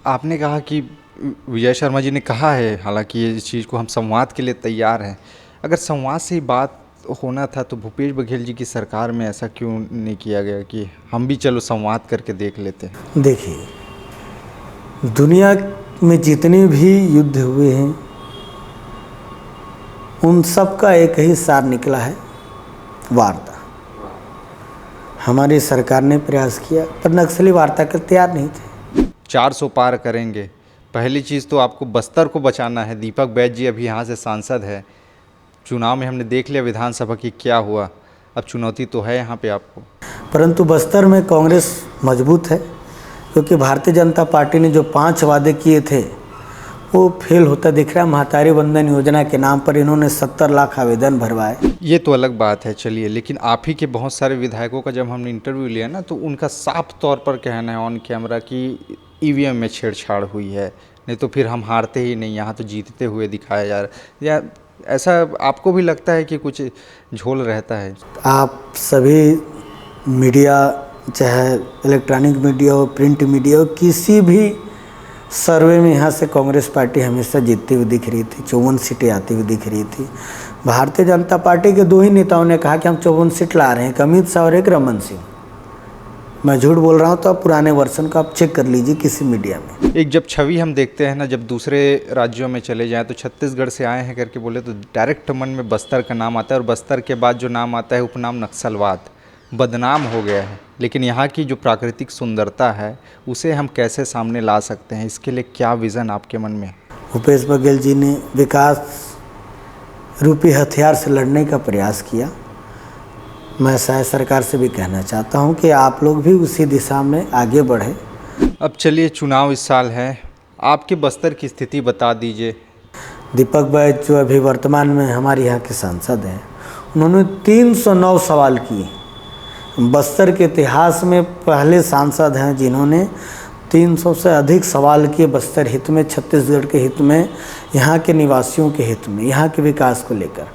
आपने कहा कि विजय शर्मा जी ने कहा है, हालांकि ये इस चीज़ को हम संवाद के लिए तैयार हैं। अगर संवाद से ही बात होना था तो भूपेश बघेल जी की सरकार में ऐसा क्यों नहीं किया गया कि हम भी चलो संवाद करके देख लेते हैं? देखिए, दुनिया में जितने भी युद्ध हुए हैं उन सब का एक ही सार निकला है, वार्ता। हमारी सरकार ने प्रयास किया पर नक्सली वार्ता के तैयार नहीं थे। 400 पार करेंगे। पहली चीज़ तो आपको बस्तर को बचाना है। दीपक बैज जी अभी यहाँ से सांसद है। चुनाव में हमने देख लिया विधानसभा की क्या हुआ। अब चुनौती तो है यहाँ पे आपको। परंतु बस्तर में कांग्रेस मजबूत है, क्योंकि भारतीय जनता पार्टी ने जो 5 वादे किए थे वो फेल होता दिख रहा है। महतारी वंदन योजना के नाम पर इन्होंने 70 लाख आवेदन भरवाए। ये तो अलग बात है, चलिए। लेकिन आप ही के बहुत सारे विधायकों का जब हमने इंटरव्यू लिया ना, तो उनका साफ तौर पर कहना है ऑन कैमरा कि ईवीएम में छेड़छाड़ हुई है, नहीं तो फिर हम हारते ही नहीं, यहाँ तो जीतते हुए दिखाया जा रहा है। या ऐसा आपको भी लगता है कि कुछ झोल रहता है? आप सभी मीडिया, चाहे इलेक्ट्रॉनिक मीडिया हो, प्रिंट मीडिया हो, किसी भी सर्वे में यहाँ से कांग्रेस पार्टी हमेशा जीतती हुई दिख रही थी। 54 सीटें आती हुई दिख रही थी। भारतीय जनता पार्टी के 2 ही नेताओं ने कहा कि हम 54 सीट ला रहे हैं, एक अमित शाह और एक रमन सिंह। मैं झूठ बोल रहा हूँ तो आप पुराने वर्षन का आप चेक कर लीजिए किसी मीडिया में। एक जब छवि हम देखते हैं ना, जब दूसरे राज्यों में चले जाएं तो छत्तीसगढ़ से आए हैं करके बोले तो डायरेक्ट मन में बस्तर का नाम आता है, और बस्तर के बाद जो नाम आता है उपनाम नक्सलवाद, बदनाम हो गया है। लेकिन यहाँ की जो प्राकृतिक सुंदरता है उसे हम कैसे सामने ला सकते हैं, इसके लिए क्या विज़न आपके मन में है? भूपेश बघेल जी ने विकास रूपी हथियार से लड़ने का प्रयास किया। मैं शायद सरकार से भी कहना चाहता हूं कि आप लोग भी उसी दिशा में आगे बढ़े। अब चलिए, चुनाव इस साल है, आपके बस्तर की स्थिति बता दीजिए। दीपक बैज जो अभी वर्तमान में हमारे यहाँ के सांसद हैं, उन्होंने 309 सवाल किए। बस्तर के इतिहास में पहले सांसद हैं जिन्होंने 300 से अधिक सवाल किए बस्तर हित में, छत्तीसगढ़ के हित में, यहाँ के निवासियों के हित में, यहाँ के विकास को लेकर।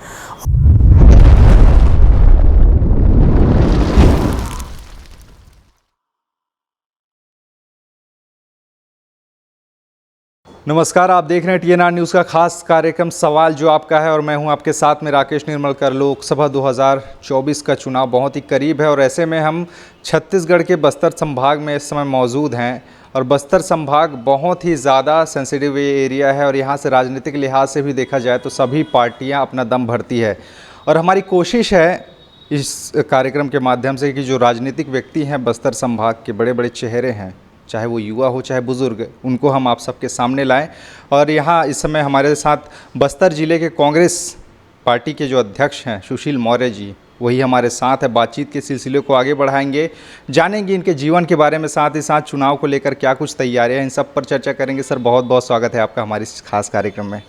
नमस्कार, आप देख रहे हैं TNR न्यूज़ का खास कार्यक्रम सवाल जो आपका है, और मैं हूं आपके साथ में राकेश निर्मलकर। लोकसभा 2024 का चुनाव बहुत ही करीब है और ऐसे में हम छत्तीसगढ़ के बस्तर संभाग में इस समय मौजूद हैं। और बस्तर संभाग बहुत ही ज़्यादा सेंसिटिव एरिया है और यहाँ से राजनीतिक लिहाज से भी देखा जाए तो सभी पार्टियाँ अपना दम भरती है। और हमारी कोशिश है इस कार्यक्रम के माध्यम से कि जो राजनीतिक व्यक्ति हैं बस्तर संभाग के, बड़े बड़े चेहरे हैं, चाहे वो युवा हो चाहे बुज़ुर्ग, उनको हम आप सबके सामने लाएं। और यहाँ इस समय हमारे साथ बस्तर ज़िले के कांग्रेस पार्टी के जो अध्यक्ष हैं सुशील मौर्य जी, वही हमारे साथ है। बातचीत के सिलसिले को आगे बढ़ाएंगे, जानेंगे इनके जीवन के बारे में, साथ ही साथ चुनाव को लेकर क्या कुछ तैयारियाँ, इन सब पर चर्चा करेंगे। सर, बहुत बहुत स्वागत है आपका हमारे इस खास कार्यक्रम में।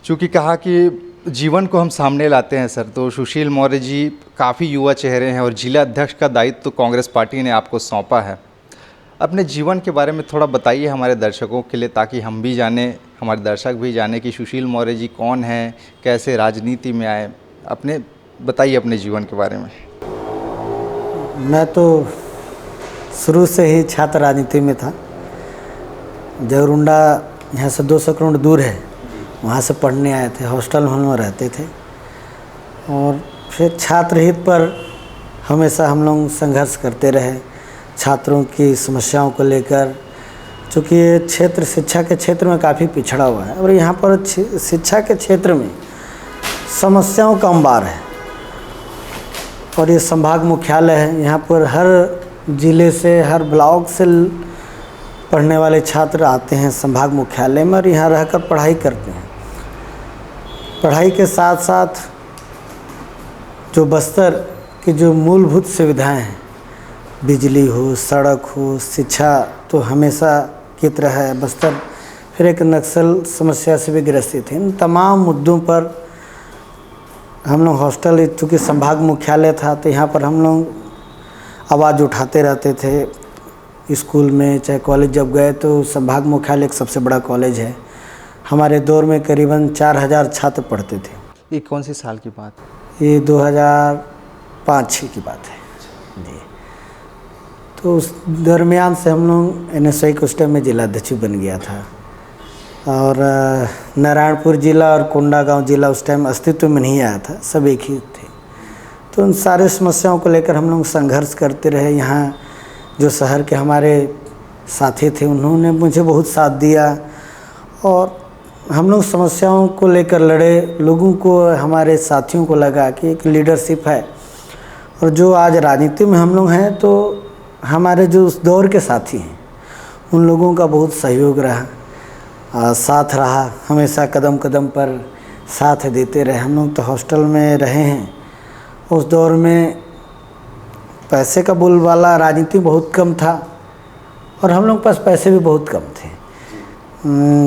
चूँकि कहा कि जीवन को हम सामने लाते हैं सर, तो सुशील मौर्य जी काफ़ी युवा चेहरे हैं और जिला अध्यक्ष का दायित्व तो कांग्रेस पार्टी ने आपको सौंपा है। अपने जीवन के बारे में थोड़ा बताइए हमारे दर्शकों के लिए, ताकि हम भी जानें, हमारे दर्शक भी जानें कि सुशील मौर्य जी कौन हैं, कैसे राजनीति में आए। अपने बताइए अपने जीवन के बारे में। मैं तो शुरू से ही छात्र राजनीति में था। जगरुंडा यहाँ से 200 किलोमीटर दूर है, वहाँ से पढ़ने आए थे, हॉस्टल में रहते थे। और फिर छात्र हित पर हमेशा हम लोग संघर्ष करते रहे, छात्रों की समस्याओं को लेकर। चूँकि ये क्षेत्र शिक्षा के क्षेत्र में काफ़ी पिछड़ा हुआ है और यहाँ पर शिक्षा के क्षेत्र में समस्याओं का अंबार है। और ये संभाग मुख्यालय है, यहाँ पर हर ज़िले से, हर ब्लॉक से पढ़ने वाले छात्र आते हैं संभाग मुख्यालय में और यहाँ रहकर पढ़ाई करते हैं। पढ़ाई के साथ साथ जो बस्तर की जो मूलभूत सुविधाएं हैं, बिजली हो, सड़क हो, शिक्षा, तो हमेशा की तरह है बस्तर फिर एक नक्सल समस्या से भी ग्रसित है। इन तमाम मुद्दों पर हम लोग हॉस्टल, चूँकि संभाग मुख्यालय था तो यहाँ पर हम लोग आवाज़ उठाते रहते थे। स्कूल में चाहे कॉलेज जब गए तो संभाग मुख्यालय एक सबसे बड़ा कॉलेज है। हमारे दौर में करीबन 4000 छात्र पढ़ते थे। ये कौन सी साल की बात है? ये 2005-06 की बात है जी। तो उस दरमियान से हम लोग NSY के उस टाइम में जिलाध्यक्ष बन गया था। और नारायणपुर जिला और कोंडागांव जिला उस टाइम अस्तित्व में नहीं आया था, सब एक ही थे। तो उन सारे समस्याओं को लेकर हम लोग संघर्ष करते रहे। यहाँ जो शहर के हमारे साथी थे उन्होंने मुझे बहुत साथ दिया और हम लोग समस्याओं को लेकर लड़े। लोगों को, हमारे साथियों को लगा कि एक लीडरशिप है। और जो आज राजनीति में हम लोग हैं, तो हमारे जो उस दौर के साथी हैं उन लोगों का बहुत सहयोग रहा, साथ रहा, हमेशा कदम कदम पर साथ देते रहे। हम लोग तो हॉस्टल में रहे हैं। उस दौर में पैसे का बोलबाला राजनीति बहुत कम था और हम लोग के पास पैसे भी बहुत कम थे।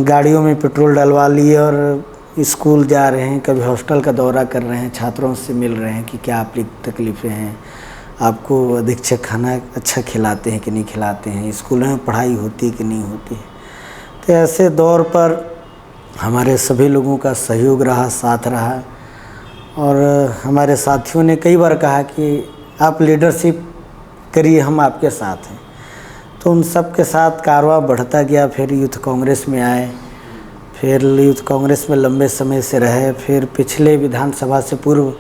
गाड़ियों में पेट्रोल डलवा लिए और स्कूल जा रहे हैं, कभी हॉस्टल का दौरा कर रहे हैं, छात्रों से मिल रहे हैं कि क्या आपकी तकलीफ़ें हैं, आपको अधीक्षक खाना अच्छा खिलाते हैं कि नहीं खिलाते हैं, स्कूलों में पढ़ाई होती है कि नहीं होती है। तो ऐसे दौर पर हमारे सभी लोगों का सहयोग रहा, साथ रहा। और हमारे साथियों ने कई बार कहा कि आप लीडरशिप करिए, हम आपके साथ हैं। तो उन सब के साथ कारवां बढ़ता गया। फिर यूथ कांग्रेस में आए, फिर यूथ कांग्रेस में लंबे समय से रहे। फिर पिछले विधानसभा से पूर्व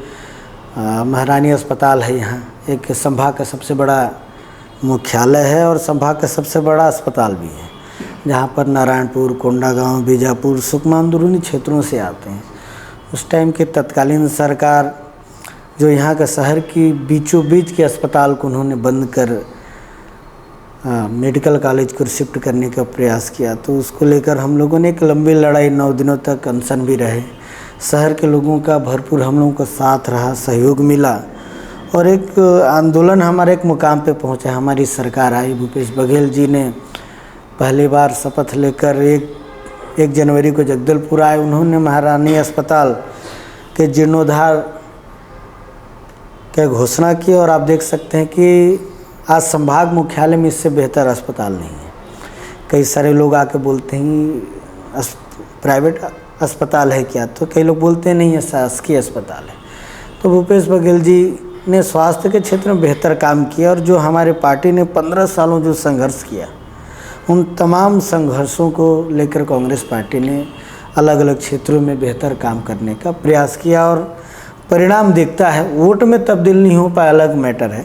महारानी अस्पताल है, यहाँ एक संभाग का सबसे बड़ा मुख्यालय है और संभाग का सबसे बड़ा अस्पताल भी है, जहाँ पर नारायणपुर, कोंडागांव, बीजापुर, सुकमा अंदरूनी क्षेत्रों से आते हैं। उस टाइम की तत्कालीन सरकार जो यहाँ का शहर की बीचों बीच के अस्पताल को उन्होंने बंद कर मेडिकल कॉलेज को शिफ्ट करने का प्रयास किया, तो उसको लेकर हम लोगों ने एक लंबी लड़ाई, 9 दिनों तक अनशन भी रहे। शहर के लोगों का भरपूर हम लोगों का साथ रहा, सहयोग मिला और एक आंदोलन हमारे एक मुकाम पे पहुंचा। हमारी सरकार आई, भूपेश बघेल जी ने पहली बार शपथ लेकर 1 जनवरी को जगदलपुर आए। उन्होंने महारानी अस्पताल के जीर्णोद्धार की घोषणा की और आप देख सकते हैं कि आज संभाग मुख्यालय में इससे बेहतर अस्पताल नहीं है। कई सारे लोग आके बोलते हैं प्राइवेट अस्पताल है क्या, तो कई लोग बोलते हैं नहीं, ये शासकीय अस्पताल है। तो भूपेश बघेल जी ने स्वास्थ्य के क्षेत्र में बेहतर काम किया और जो हमारे पार्टी ने 15 सालों जो संघर्ष किया, उन तमाम संघर्षों को लेकर कांग्रेस पार्टी ने अलग अलग क्षेत्रों में बेहतर काम करने का प्रयास किया और परिणाम दिखता है। वोट में तब्दील नहीं हो पाया, अलग मैटर है,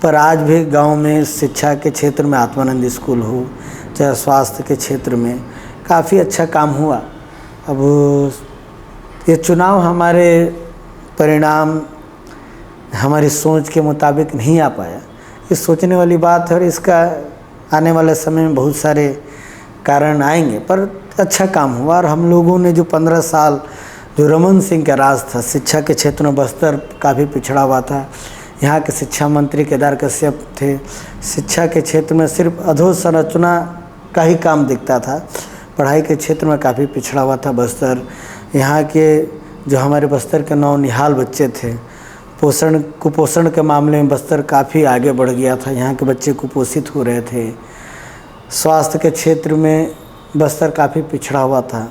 पर आज भी गांव में शिक्षा के क्षेत्र में आत्मानंद स्कूल हो, चाहे स्वास्थ्य के क्षेत्र में काफ़ी अच्छा काम हुआ। अब ये चुनाव हमारे परिणाम हमारी सोच के मुताबिक नहीं आ पाया, ये सोचने वाली बात है और इसका आने वाले समय में बहुत सारे कारण आएंगे, पर अच्छा काम हुआ। और हम लोगों ने जो 15 साल जो रमन सिंह का राज था, शिक्षा के क्षेत्र में बस्तर काफ़ी पिछड़ा हुआ था। यहाँ के शिक्षा मंत्री केदार कश्यप थे। शिक्षा के क्षेत्र में सिर्फ अधोसंरचना का ही काम दिखता था, पढ़ाई के क्षेत्र में काफ़ी पिछड़ा हुआ था बस्तर। यहाँ के जो हमारे बस्तर के नौनिहाल बच्चे थे, कुपोषण के मामले में बस्तर काफ़ी आगे बढ़ गया था, यहाँ के बच्चे कुपोषित हो रहे थे। स्वास्थ्य के क्षेत्र में बस्तर काफ़ी पिछड़ा हुआ था,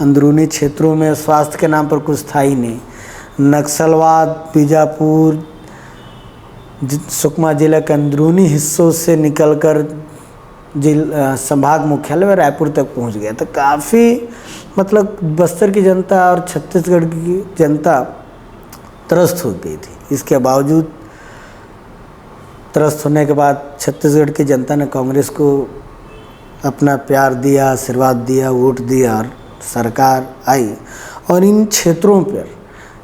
अंदरूनी क्षेत्रों में स्वास्थ्य के नाम पर कुछ था ही नहीं। नक्सलवाद बीजापुर, सुकमा जिला के अंदरूनी हिस्सों से निकलकर संभाग मुख्यालय में रायपुर तक पहुंच गया। तो काफ़ी मतलब बस्तर की जनता और छत्तीसगढ़ की जनता त्रस्त हो गई थी। इसके बावजूद त्रस्त होने के बाद छत्तीसगढ़ की जनता ने कांग्रेस को अपना प्यार दिया, आशीर्वाद दिया, वोट दिया और सरकार आई और इन क्षेत्रों पर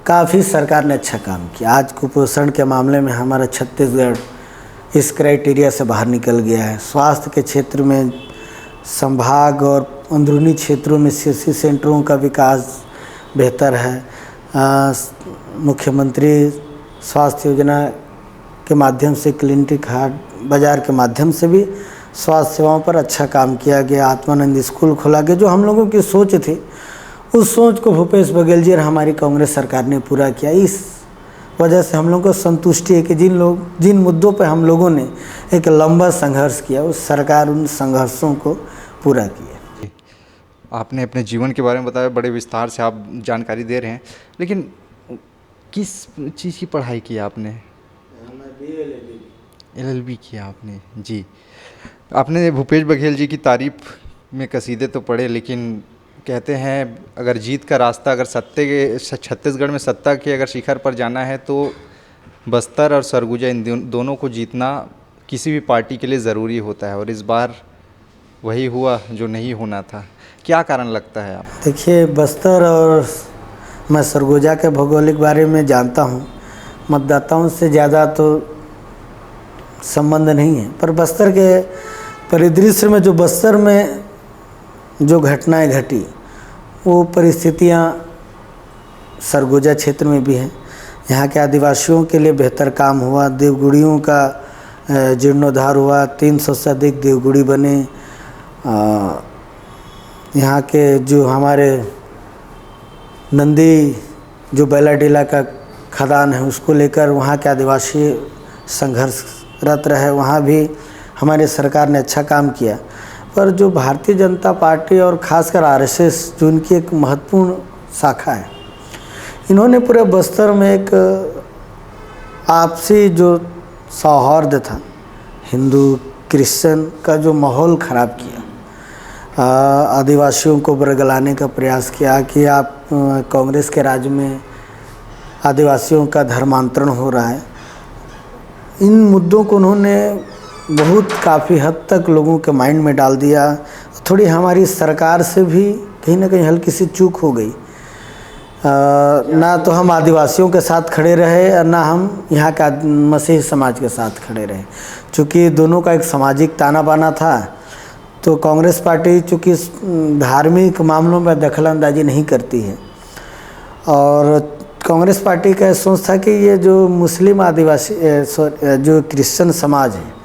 काफ़ी सरकार ने अच्छा काम किया। आज कुपोषण के मामले में हमारा छत्तीसगढ़ इस क्राइटेरिया से बाहर निकल गया है। स्वास्थ्य के क्षेत्र में संभाग और अंदरूनी क्षेत्रों में CSC सेंटरों का विकास बेहतर है। मुख्यमंत्री स्वास्थ्य योजना के माध्यम से क्लिनिक हाट बाज़ार के माध्यम से भी स्वास्थ्य सेवाओं पर अच्छा काम किया गया। आत्मानंद स्कूल खोला गया। जो हम लोगों की सोच थी, उस सोच को भूपेश बघेल जी और हमारी कांग्रेस सरकार ने पूरा किया। इस वजह से हम लोगों को संतुष्टि है कि जिन मुद्दों पर हम लोगों ने एक लंबा संघर्ष किया, उस सरकार उन संघर्षों को पूरा किया। आपने अपने जीवन के बारे में बताया, बड़े विस्तार से आप जानकारी दे रहे हैं, लेकिन किस चीज़ की पढ़ाई की आपने? LLB किया आपने जी। आपने भूपेश बघेल जी की तारीफ में कसीदे तो पढ़े, लेकिन कहते हैं अगर जीत का रास्ता, अगर सत्ते के छत्तीसगढ़ में सत्ता के अगर शिखर पर जाना है तो बस्तर और सरगुजा इन दोनों को जीतना किसी भी पार्टी के लिए ज़रूरी होता है, और इस बार वही हुआ जो नहीं होना था। क्या कारण लगता है आप? देखिए, बस्तर और मैं सरगुजा के भौगोलिक बारे में जानता हूँ, मतदाताओं से ज़्यादा तो संबंध नहीं है, पर बस्तर के परिदृश्य में जो बस्तर में जो घटनाएं घटी वो परिस्थितियाँ सरगुजा क्षेत्र में भी हैं। यहाँ के आदिवासियों के लिए बेहतर काम हुआ, देवगुड़ियों का जीर्णोद्धार हुआ, 300 से अधिक देवगुड़ी बने। यहाँ के जो हमारे नंदी जो बैलाडीला का खदान है उसको लेकर वहाँ के आदिवासी संघर्षरत रहे, वहाँ भी हमारी सरकार ने अच्छा काम किया। पर जो भारतीय जनता पार्टी और ख़ासकर RSS जो इनकी एक महत्वपूर्ण शाखा है, इन्होंने पूरे बस्तर में एक आपसी जो सौहार्द था, हिंदू क्रिश्चियन का जो माहौल ख़राब किया, आदिवासियों को बरगलाने का प्रयास किया कि आप कांग्रेस के राज में आदिवासियों का धर्मांतरण हो रहा है। इन मुद्दों को उन्होंने बहुत काफ़ी हद तक लोगों के माइंड में डाल दिया। थोड़ी हमारी सरकार से भी कहीं ना कहीं हल्की सी चूक हो गई। ना तो हम आदिवासियों के साथ खड़े रहे और ना हम यहाँ का मसीही समाज के साथ खड़े रहे। चूँकि दोनों का एक सामाजिक ताना बाना था, तो कांग्रेस पार्टी चूँकि धार्मिक मामलों में दखलंदाजी नहीं करती है, और कांग्रेस पार्टी का सोच था कि ये जो मुस्लिम आदिवासी जो क्रिश्चियन समाज है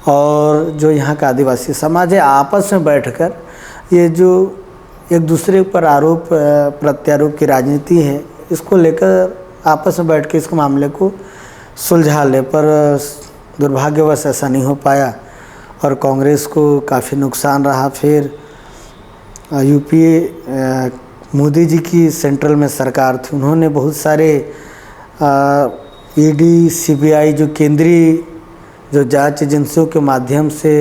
और जो यहाँ का आदिवासी समाज है, आपस में बैठकर ये जो एक दूसरे पर आरोप प्रत्यारोप की राजनीति है, इसको लेकर आपस में बैठ के इस मामले को सुलझा ले। पर दुर्भाग्यवश ऐसा नहीं हो पाया और कांग्रेस को काफ़ी नुकसान रहा। फिर यूपीए मोदी जी की सेंट्रल में सरकार थी, उन्होंने बहुत सारे ईडी सीबीआई जो केंद्रीय जो जांच एजेंसियों के माध्यम से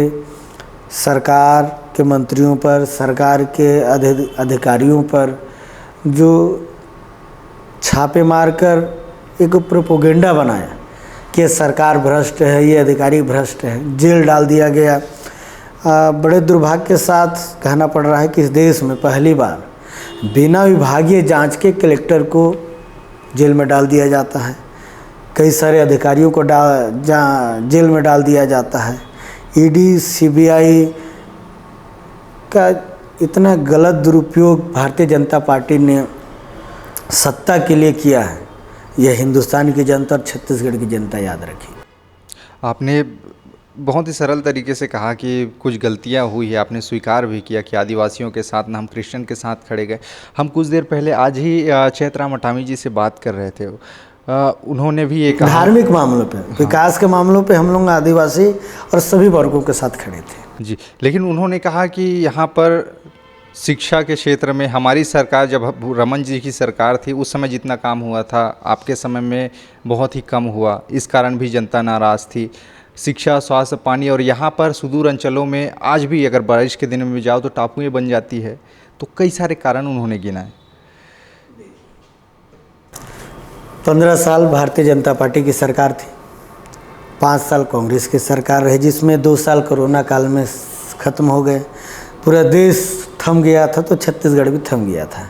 सरकार के मंत्रियों पर, सरकार के अधिकारियों पर जो छापे मारकर एक प्रोपोगेंडा बनाया कि सरकार भ्रष्ट है, ये अधिकारी भ्रष्ट है, जेल डाल दिया गया। बड़े दुर्भाग्य के साथ कहना पड़ रहा है कि इस देश में पहली बार बिना विभागीय जांच के कलेक्टर को जेल में डाल दिया जाता है, कई सारे अधिकारियों को जेल में डाल दिया जाता है। ईडी सीबीआई का इतना गलत दुरुपयोग भारतीय जनता पार्टी ने सत्ता के लिए किया है, यह हिंदुस्तान की जनता और छत्तीसगढ़ की जनता याद रखी। आपने बहुत ही सरल तरीके से कहा कि कुछ गलतियां हुई है, आपने स्वीकार भी किया कि आदिवासियों के साथ ना हम क्रिश्चियन के साथ खड़े गए। हम कुछ देर पहले आज ही चैतराम अठामी जी से बात कर रहे थे, उन्होंने भी एक धार्मिक मामलों पे, विकास के मामलों पे हम लोग आदिवासी और सभी वर्गों के साथ खड़े थे जी। लेकिन उन्होंने कहा कि यहाँ पर शिक्षा के क्षेत्र में हमारी सरकार, जब रमन जी की सरकार थी उस समय जितना काम हुआ था आपके समय में बहुत ही कम हुआ, इस कारण भी जनता नाराज़ थी। शिक्षा, स्वास्थ्य, पानी, और यहाँ पर सुदूर अंचलों में आज भी अगर बारिश के दिनों में जाओ तो टापुएँ बन जाती है। तो कई सारे कारण उन्होंने गिनाए। 15 साल भारतीय जनता पार्टी की सरकार थी, 5 साल कांग्रेस की सरकार रही, जिसमें 2 साल कोरोना काल में ख़त्म हो गए। पूरा देश थम गया था तो छत्तीसगढ़ भी थम गया था।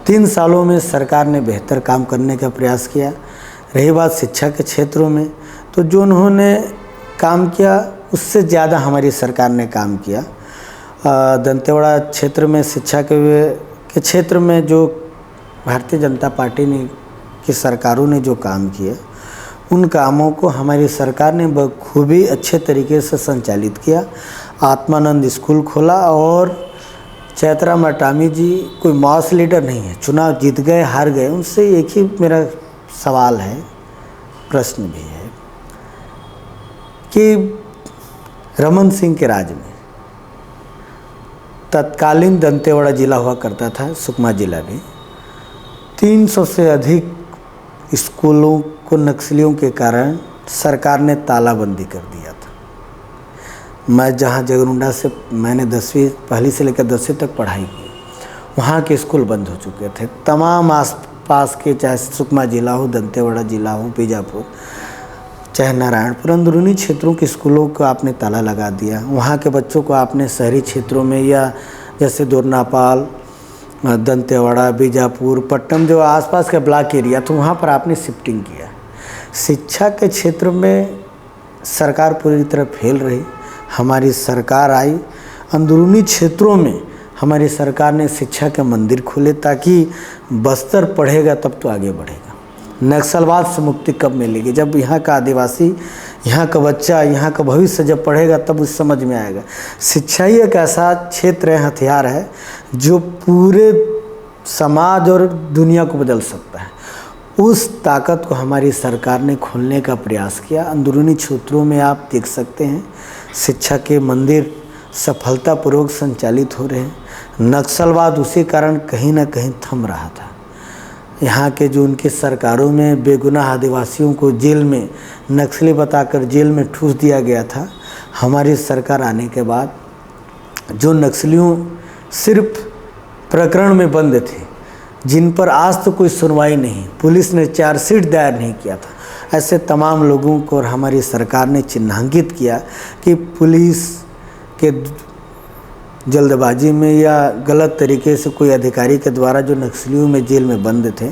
3 सालों में सरकार ने बेहतर काम करने का प्रयास किया। रही बात शिक्षा के क्षेत्रों में, तो जो उन्होंने काम किया उससे ज़्यादा हमारी सरकार ने काम किया। दंतेवाड़ा क्षेत्र में शिक्षा के क्षेत्र में जो भारतीय जनता पार्टी ने की सरकारों ने जो काम किए, उन कामों को हमारी सरकार ने बखूबी अच्छे तरीके से संचालित किया। आत्मानंद स्कूल खोला, और चैतराम अठामी जी कोई मास लीडर नहीं है, चुनाव जीत गए हार गए। उनसे एक ही मेरा सवाल है, प्रश्न भी है कि रमन सिंह के राज में तत्कालीन दंतेवाड़ा जिला हुआ करता था, सुकमा जिला में 300 से अधिक स्कूलों को नक्सलियों के कारण सरकार ने तालाबंदी कर दिया था। मैं जहाँ जगरुंडा से मैंने 10वीं पहली से लेकर 10वीं तक पढ़ाई की, वहाँ के स्कूल बंद हो चुके थे। तमाम आसपास के, चाहे सुकमा जिला हो, दंतेवाड़ा जिला हो, बीजापुर, चाहे नारायणपुर, अंदरूनी क्षेत्रों के स्कूलों को आपने ताला लगा दिया। वहाँ के बच्चों को आपने शहरी क्षेत्रों में, या जैसे दोरनापाल, दंतेवाड़ा, बीजापुर, पट्टम, जो आसपास का ब्लॉक एरिया, तो वहाँ पर आपने शिफ्टिंग किया। शिक्षा के क्षेत्र में सरकार पूरी तरह फेल रही। हमारी सरकार आई, अंदरूनी क्षेत्रों में हमारी सरकार ने शिक्षा के मंदिर खोले, ताकि बस्तर पढ़ेगा तब तो आगे बढ़ेगा। नक्सलवाद से मुक्ति कब मिलेगी? जब यहाँ का आदिवासी, यहाँ का बच्चा, यहाँ का भविष्य जब पढ़ेगा तब उस समझ में आएगा। शिक्षा ही एक ऐसा क्षेत्र है, हथियार है, जो पूरे समाज और दुनिया को बदल सकता है। उस ताकत को हमारी सरकार ने खोलने का प्रयास किया। अंदरूनी क्षेत्रों में आप देख सकते हैं शिक्षा के मंदिर सफलतापूर्वक संचालित हो रहे हैं। नक्सलवाद उसी कारण कहीं ना कहीं थम रहा था। यहाँ के जो उनके सरकारों में बेगुनाह आदिवासियों को जेल में नक्सली बताकर जेल में ठूस दिया गया था, हमारी सरकार आने के बाद जो नक्सलियों सिर्फ प्रकरण में बंद थे, जिन पर आज तो कोई सुनवाई नहीं, पुलिस ने चार्जशीट दायर नहीं किया था, ऐसे तमाम लोगों को और हमारी सरकार ने चिन्हांकित किया कि पुलिस के जल्दबाजी में या गलत तरीके से कोई अधिकारी के द्वारा जो नक्सलियों में जेल में बंद थे,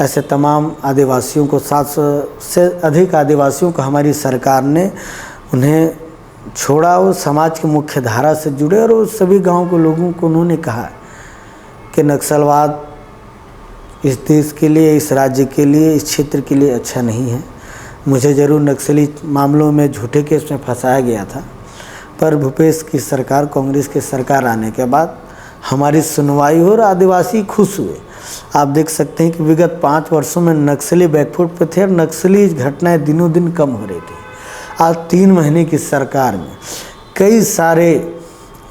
ऐसे तमाम आदिवासियों को, 700 से अधिक आदिवासियों को हमारी सरकार ने उन्हें छोड़ा। वो समाज की मुख्य धारा से जुड़े और उस सभी गांव के लोगों को उन्होंने कहा कि नक्सलवाद इस देश के लिए, इस राज्य के लिए, इस क्षेत्र के लिए अच्छा नहीं है। मुझे ज़रूर नक्सली मामलों में झूठे केस में फंसाया गया था, पर भूपेश की सरकार, कांग्रेस की सरकार आने के बाद हमारी सुनवाई हो और आदिवासी खुश हुए। आप देख सकते हैं कि विगत 5 वर्षों में नक्सली बैकफुट पे थे और नक्सली घटनाएं दिनों दिन कम हो रही थी। आज 3 महीने की सरकार में कई सारे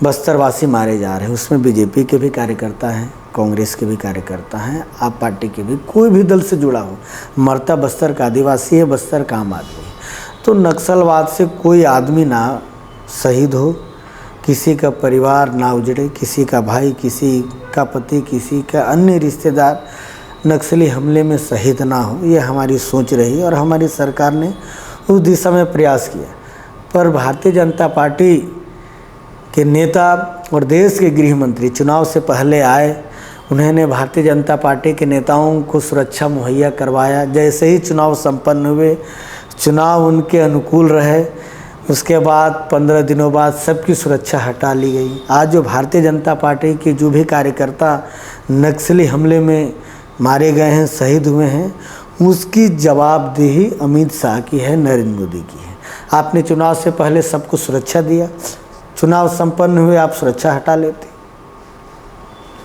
बस्तरवासी मारे जा रहे हैं। उसमें बीजेपी के भी कार्यकर्ता हैं, कांग्रेस के भी कार्यकर्ता हैं, आप पार्टी के भी, कोई भी दल से जुड़ा हो, मरता बस्तर का आदिवासी है, बस्तर का आम आदमी है। तो नक्सलवाद से कोई आदमी ना शहीद हो, किसी का परिवार ना उजड़े, किसी का भाई, किसी का पति, किसी का अन्य रिश्तेदार नक्सली हमले में शहीद ना हो, ये हमारी सोच रही और हमारी सरकार ने उस दिशा में प्रयास किया। पर भारतीय जनता पार्टी के नेता और देश के गृह मंत्री चुनाव से पहले आए, उन्होंने भारतीय जनता पार्टी के नेताओं को सुरक्षा मुहैया करवाया। जैसे ही चुनाव संपन्न हुए, चुनाव उनके अनुकूल रहे, उसके बाद 15 दिनों बाद सबकी सुरक्षा हटा ली गई। आज जो भारतीय जनता पार्टी के जो भी कार्यकर्ता नक्सली हमले में मारे गए हैं, शहीद हुए हैं, उसकी जवाबदेही अमित शाह की है, नरेंद्र मोदी की है। आपने चुनाव से पहले सबको सुरक्षा दिया, चुनाव संपन्न हुए आप सुरक्षा हटा लेते।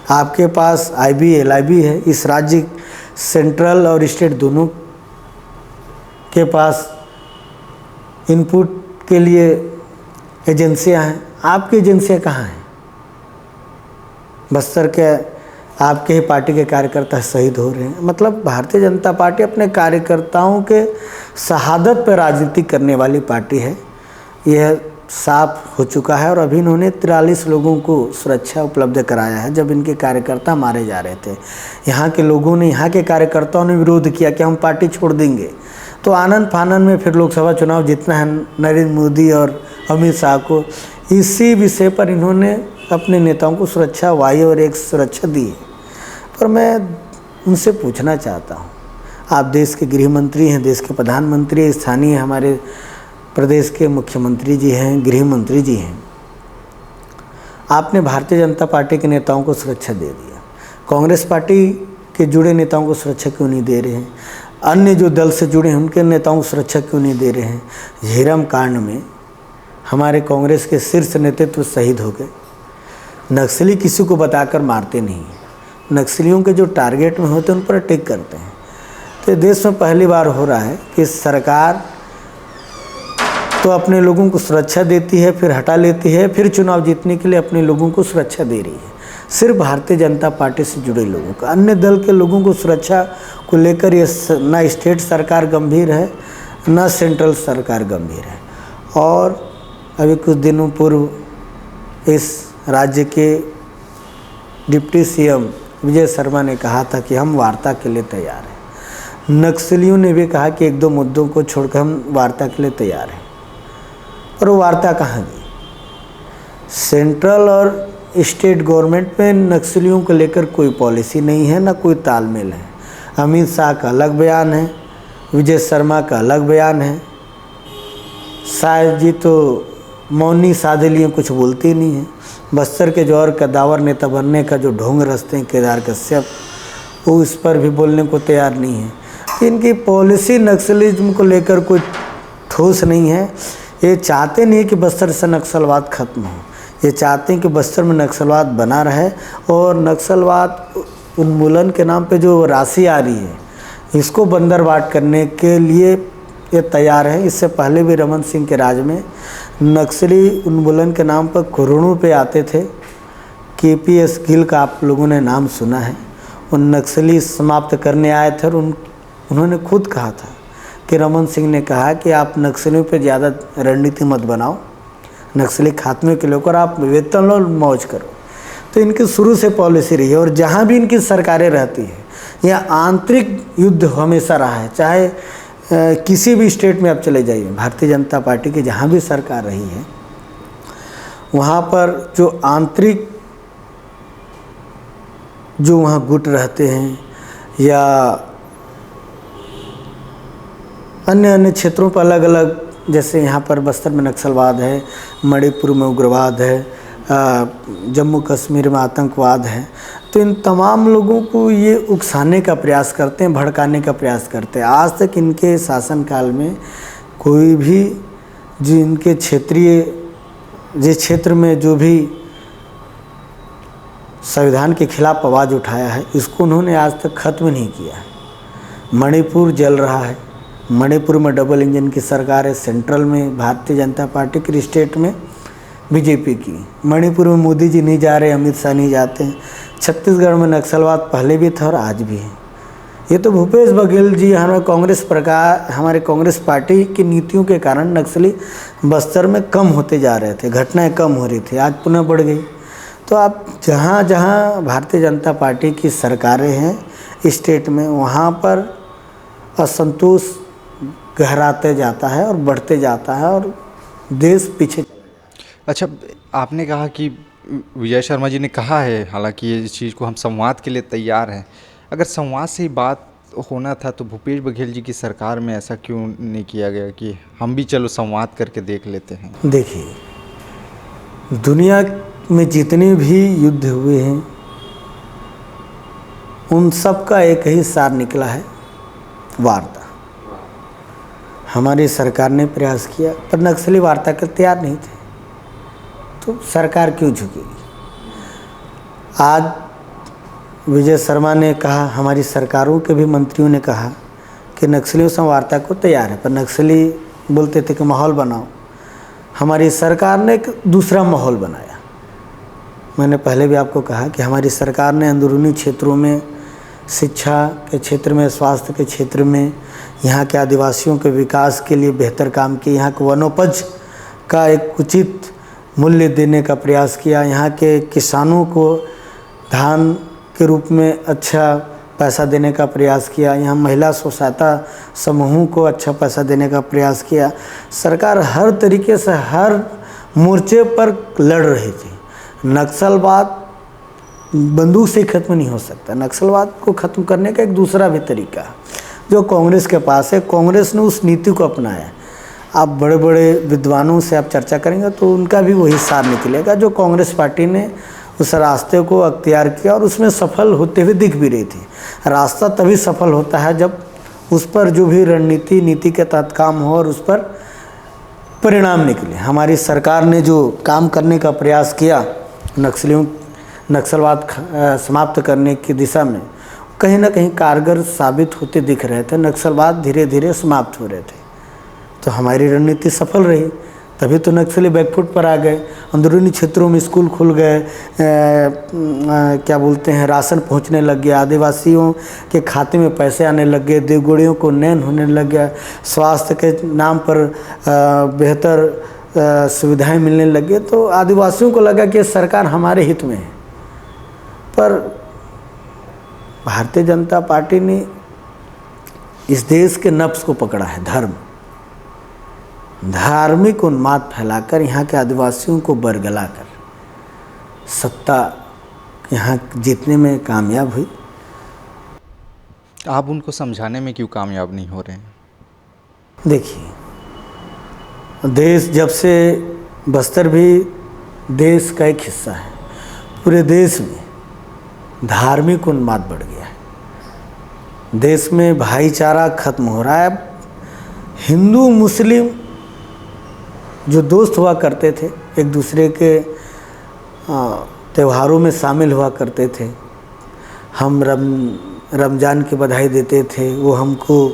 आपके पास IB LIB है, इस राज्य सेंट्रल और स्टेट दोनों के पास इनपुट के लिए एजेंसियां हैं, आपकी एजेंसियां कहाँ हैं? बस्तर के आपके ही पार्टी के कार्यकर्ता शहीद हो रहे हैं। मतलब भारतीय जनता पार्टी अपने कार्यकर्ताओं के शहादत पर राजनीति करने वाली पार्टी है, यह साफ हो चुका है। और अभी इन्होंने 43 लोगों को सुरक्षा उपलब्ध कराया है जब इनके कार्यकर्ता मारे जा रहे थे। यहाँ के लोगों ने, यहाँ के कार्यकर्ताओं ने विरोध किया कि हम पार्टी छोड़ देंगे। तो आनंद फानन में फिर लोकसभा चुनाव जीतना है नरेंद्र मोदी और अमित शाह को, इसी विषय पर इन्होंने अपने नेताओं को सुरक्षा वाई और एक सुरक्षा दी। पर मैं उनसे पूछना चाहता हूँ, आप देश के गृह मंत्री हैं, देश के प्रधानमंत्री, स्थानीय हमारे प्रदेश के मुख्यमंत्री जी हैं, गृह मंत्री जी हैं, आपने भारतीय जनता पार्टी के नेताओं को सुरक्षा दे दिया, कांग्रेस पार्टी के जुड़े नेताओं को सुरक्षा क्यों नहीं दे रहे हैं? अन्य जो दल से जुड़े हैं उनके नेताओं को सुरक्षा क्यों नहीं दे रहे हैं? झीरम कांड में हमारे कांग्रेस के शीर्ष नेतृत्व शहीद हो गए। नक्सली किसी को बताकर मारते नहीं, नक्सलियों के जो टारगेट में होते हैं उन पर अटैक करते हैं। तो देश में पहली बार हो रहा है कि सरकार तो अपने लोगों को सुरक्षा देती है, फिर हटा लेती है, फिर चुनाव जीतने के लिए अपने लोगों को सुरक्षा दे रही है। सिर्फ भारतीय जनता पार्टी से जुड़े लोगों को, अन्य दल के लोगों को सुरक्षा को लेकर ये ना स्टेट सरकार गंभीर है, न सेंट्रल सरकार गंभीर है। और अभी कुछ दिनों पूर्व इस राज्य के डिप्टी सीएम विजय शर्मा ने कहा था कि हम वार्ता के लिए तैयार हैं। नक्सलियों ने भी कहा कि एक दो मुद्दों को छोड़कर हम वार्ता के लिए तैयार हैं, पर वो वार्ता कहाँ गई? सेंट्रल और स्टेट गवर्नमेंट में नक्सलियों को लेकर कोई पॉलिसी नहीं है, ना कोई तालमेल है। अमित शाह का अलग बयान है, विजय शर्मा का अलग बयान है। शायद जी तो मौनी साधे लिए कुछ बोलते ही नहीं है। बस्तर के जौहर कद्दावर नेता बनने का जो ढोंग रचते हैं केदार कश्यप, वो इस पर भी बोलने को तैयार नहीं है। इनकी पॉलिसी नक्सलिज्म को लेकर कोई ठोस नहीं है। ये चाहते नहीं कि बस्तर से नक्सलवाद खत्म हो, ये चाहते हैं कि बस्तर में नक्सलवाद बना रहे। और नक्सलवाद उन्मूलन के नाम पे जो राशि आ रही है, इसको बंदरबाट करने के लिए ये तैयार है। इससे पहले भी रमन सिंह के राज में नक्सली उन्मूलन के नाम पर करोड़ों रुपये आते थे। केपीएस गिल का आप लोगों ने नाम सुना है। उन नक्सली समाप्त करने आए थे और उन्होंने खुद कहा था कि रमन सिंह ने कहा कि आप नक्सलियों पे ज़्यादा रणनीति मत बनाओ, नक्सली खात्मे के लेकर आप वेतन लो, मौज करो। तो इनकी शुरू से पॉलिसी रही है। और जहाँ भी इनकी सरकारें रहती है, यह आंतरिक युद्ध हमेशा रहा है। चाहे किसी भी स्टेट में आप चले जाइए, भारतीय जनता पार्टी की जहाँ भी सरकार रही है, वहाँ पर जो आंतरिक जो वहाँ गुट रहते हैं या अन्य क्षेत्रों पर अलग अलग, जैसे यहाँ पर बस्तर में नक्सलवाद है, मणिपुर में उग्रवाद है, जम्मू कश्मीर में आतंकवाद है, तो इन तमाम लोगों को ये उकसाने का प्रयास करते हैं, भड़काने का प्रयास करते हैं। आज तक इनके शासनकाल में कोई भी जो इनके क्षेत्रीय जिस क्षेत्र में जो भी संविधान के खिलाफ आवाज़ उठाया है, इसको उन्होंने आज तक ख़त्म नहीं किया है। मणिपुर जल रहा है, मणिपुर में डबल इंजन की सरकार है, सेंट्रल में भारतीय जनता पार्टी की, स्टेट में बीजेपी की। मणिपुर में मोदी जी नहीं जा रहे, अमित शाह नहीं जाते हैं। छत्तीसगढ़ में नक्सलवाद पहले भी था और आज भी है। ये तो भूपेश बघेल जी हमारे कांग्रेस पार्टी की नीतियों के कारण नक्सली बस्तर में कम होते जा रहे थे, घटनाएं कम हो रही थी, आज पुनः बढ़ गई। तो आप जहाँ जहाँ भारतीय जनता पार्टी की सरकारें हैं स्टेट में, वहाँ पर असंतोष गहराते जाता है और बढ़ते जाता है और देश पीछे। अच्छा, आपने कहा कि विजय शर्मा जी ने कहा है, हालांकि ये चीज़ को हम संवाद के लिए तैयार हैं। अगर संवाद से ही बात होना था तो भूपेश बघेल जी की सरकार में ऐसा क्यों नहीं किया गया कि हम भी चलो संवाद करके देख लेते हैं? देखिए, दुनिया में जितने भी युद्ध हुए हैं, उन सब का एक ही सार निकला है, वार्ता। हमारी सरकार ने प्रयास किया, पर नक्सली वार्ता के तैयार नहीं थे, तो सरकार क्यों झुकेगी? आज विजय शर्मा ने कहा, हमारी सरकारों के भी मंत्रियों ने कहा कि नक्सलियों से वार्ता को तैयार है, पर नक्सली बोलते थे कि माहौल बनाओ। हमारी सरकार ने एक दूसरा माहौल बनाया। मैंने पहले भी आपको कहा कि हमारी सरकार ने अंदरूनी क्षेत्रों में, शिक्षा के क्षेत्र में, स्वास्थ्य के क्षेत्र में, यहाँ के आदिवासियों के विकास के लिए बेहतर काम किया। यहाँ के वनोपज का एक उचित मूल्य देने का प्रयास किया। यहाँ के किसानों को धान के रूप में अच्छा पैसा देने का प्रयास किया। यहाँ महिला स्वसहायता समूहों को अच्छा पैसा देने का प्रयास किया। सरकार हर तरीके से हर मोर्चे पर लड़ रही थी। नक्सलवाद बंदूक से ख़त्म नहीं हो सकता। नक्सलवाद को ख़त्म करने का एक दूसरा भी तरीका है जो कांग्रेस के पास है। कांग्रेस ने उस नीति को अपनाया। आप बड़े बड़े विद्वानों से आप चर्चा करेंगे तो उनका भी वही सार निकलेगा जो कांग्रेस पार्टी ने उस रास्ते को अख्तियार किया और उसमें सफल होते हुए दिख भी रही थी। रास्ता तभी सफल होता है जब उस पर जो भी रणनीति नीति के तहत काम हो और उस पर परिणाम निकले। हमारी सरकार ने जो काम करने का प्रयास किया नक्सलवाद समाप्त करने की दिशा में, कहीं ना कहीं कारगर साबित होते दिख रहे थे। नक्सलवाद धीरे धीरे समाप्त हो रहे थे, तो हमारी रणनीति सफल रही। तभी तो नक्सली बैकफुट पर आ गए। अंदरूनी क्षेत्रों में स्कूल खुल गए, क्या बोलते हैं, राशन पहुंचने लग गया, आदिवासियों के खाते में पैसे आने लग गए, देवगुड़ियों को नैन होने लग गया, स्वास्थ्य के नाम पर बेहतर सुविधाएं मिलने लग गई। तो आदिवासियों को लगा कि सरकार हमारे हित में है। पर भारतीय जनता पार्टी ने इस देश के नफ्स को पकड़ा है, धार्मिक उन्माद फैलाकर यहाँ के आदिवासियों को बरगलाकर सत्ता यहाँ जीतने में कामयाब हुई। आप उनको समझाने में क्यों कामयाब नहीं हो रहे हैं? देखिए, देश जब से, बस्तर भी देश का एक हिस्सा है, पूरे देश में धार्मिक उन्माद बढ़ गया है। देश में भाईचारा खत्म हो रहा है। हिंदू मुस्लिम जो दोस्त हुआ करते थे, एक दूसरे के त्योहारों में शामिल हुआ करते थे, हम रमज़ान की बधाई देते थे, वो हमको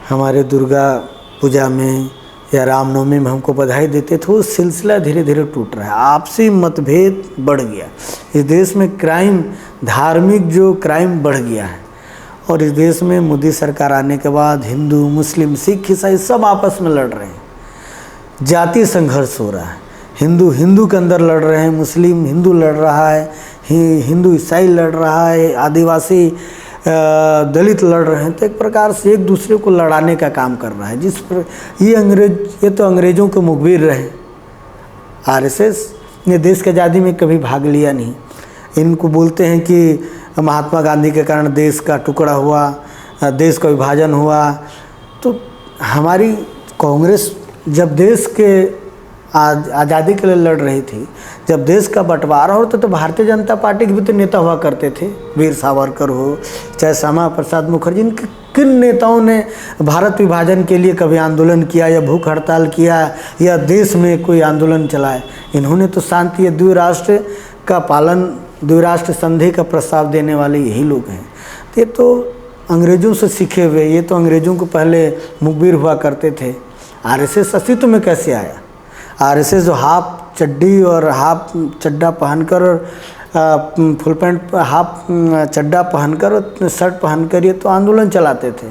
हमारे दुर्गा पूजा में या रामनवमी में हमको बधाई देते थे, वो सिलसिला धीरे धीरे टूट रहा है। आपसी मतभेद बढ़ गया। इस देश में क्राइम, धार्मिक जो क्राइम बढ़ गया है। और इस देश में मोदी सरकार आने के बाद हिंदू मुस्लिम सिख ईसाई सब आपस में लड़ रहे हैं। जातीय संघर्ष हो रहा है। हिंदू हिंदू के अंदर लड़ रहे हैं, मुस्लिम हिंदू लड़ रहा है, हिंदू ईसाई लड़ रहा है, आदिवासी दलित लड़ रहे हैं। तो एक प्रकार से एक दूसरे को लड़ाने का काम कर रहा है। जिस पर ये तो अंग्रेज़ों के मुखबिर रहे। आरएसएस ने देश की आज़ादी में कभी भाग लिया नहीं। इनको बोलते हैं कि महात्मा गांधी के कारण देश का टुकड़ा हुआ, देश का विभाजन हुआ। तो हमारी कांग्रेस जब देश के आज़ादी के लिए लड़ रही थी, जब देश का बंटवारा होता तो भारतीय जनता पार्टी के भी तो नेता हुआ करते थे। वीर सावरकर हो, चाहे श्यामा प्रसाद मुखर्जी, किन नेताओं ने भारत विभाजन के लिए कभी आंदोलन किया या भूख हड़ताल किया या देश में कोई आंदोलन चलाए? इन्होंने तो शांति या द्विराष्ट्र का पालन, द्विराष्ट्र संधि का प्रस्ताव देने वाले यही लोग हैं। ये तो अंग्रेज़ों से सीखे हुए, ये तो अंग्रेज़ों को पहले मुखबिर हुआ करते थे। आरएसएस अस्तित्व में कैसे आया? आरएसएस जो हाफ चड्डी और हाफ चड्डा पहनकर और फुल पैंट हाफ चड्डा पहनकर और शर्ट पहनकर ये तो आंदोलन चलाते थे।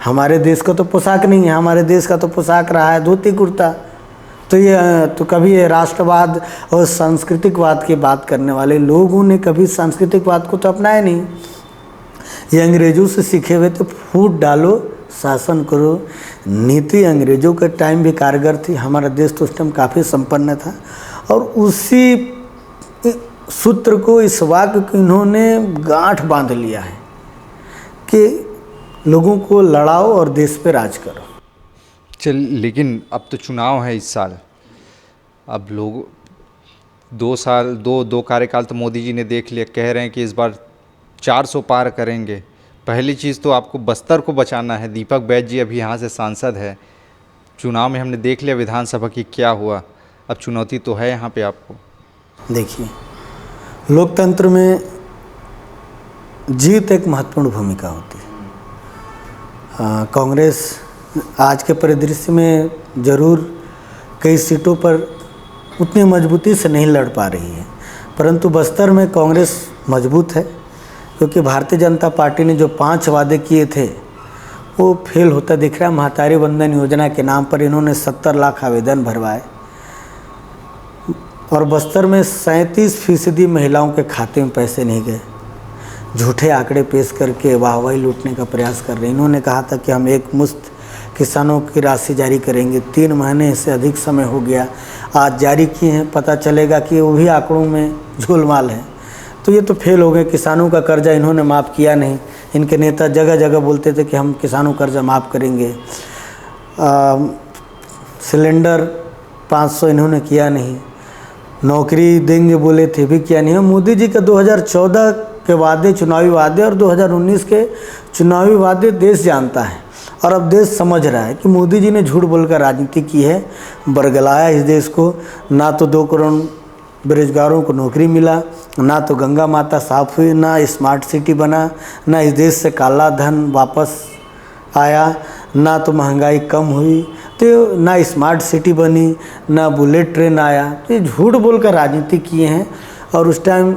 हमारे देश का तो पोशाक नहीं है। हमारे देश का तो पोशाक रहा है धोती कुर्ता। तो ये तो कभी ये राष्ट्रवाद और सांस्कृतिकवाद की बात करने वाले लोगों ने कभी सांस्कृतिकवाद को तो अपनाया नहीं। ये अंग्रेज़ों से सीखे हुए तो फूट डालो, शासन करो। नीति अंग्रेज़ों के टाइम भी कारगर थी। हमारा देश तो उस टाइम काफ़ी संपन्न था। और उसी सूत्र को, इस वाक्य को इन्होंने गांठ बांध लिया है कि लोगों को लड़ाओ और देश पे राज करो। चल, लेकिन अब तो चुनाव है इस साल। अब लोग 2 साल, दो कार्यकाल तो मोदी जी ने देख लिया। कह रहे हैं कि इस बार 400 पार करेंगे। पहली चीज़ तो आपको बस्तर को बचाना है। दीपक बैज जी अभी यहाँ से सांसद है। चुनाव में हमने देख लिया विधानसभा की क्या हुआ। अब चुनौती तो है यहाँ पे आपको। देखिए, लोकतंत्र में जीत एक महत्वपूर्ण भूमिका होती है। कांग्रेस आज के परिदृश्य में ज़रूर कई सीटों पर उतनी मजबूती से नहीं लड़ पा रही है, परंतु बस्तर में कांग्रेस मजबूत है। क्योंकि भारतीय जनता पार्टी ने जो 5 वादे किए थे वो फेल होता दिख रहा है। महतारी वंदन योजना के नाम पर इन्होंने 70 लाख आवेदन भरवाए और बस्तर में 37% महिलाओं के खाते में पैसे नहीं गए। झूठे आंकड़े पेश करके वाहवाही लूटने का प्रयास कर रहे हैं। इन्होंने कहा था कि हम एक मुश्त किसानों की राशि जारी करेंगे। 3 महीने से अधिक समय हो गया, आज जारी किए हैं। पता चलेगा कि वो भी आंकड़ों में झोलमाल है। तो ये तो फेल हो गए। किसानों का कर्जा इन्होंने माफ़ किया नहीं। इनके नेता जगह जगह बोलते थे कि हम किसानों कर्जा माफ़ करेंगे। सिलेंडर 500 इन्होंने किया नहीं। नौकरी देंगे बोले थे भी किया नहीं। मोदी जी का 2014 के वादे, चुनावी वादे और 2019 के चुनावी वादे देश जानता है। और अब देश समझ रहा है कि मोदी जी ने झूठ बोलकर राजनीति की है, बरगलाया इस देश को। ना तो 2 करोड़ बेरोजगारों को नौकरी मिला, ना तो गंगा माता साफ हुई, ना स्मार्ट सिटी बना, ना इस देश से काला धन वापस आया, ना तो महंगाई कम हुई। तो ना स्मार्ट सिटी बनी, ना बुलेट ट्रेन आया। तो ये झूठ बोलकर राजनीति किए हैं। और उस टाइम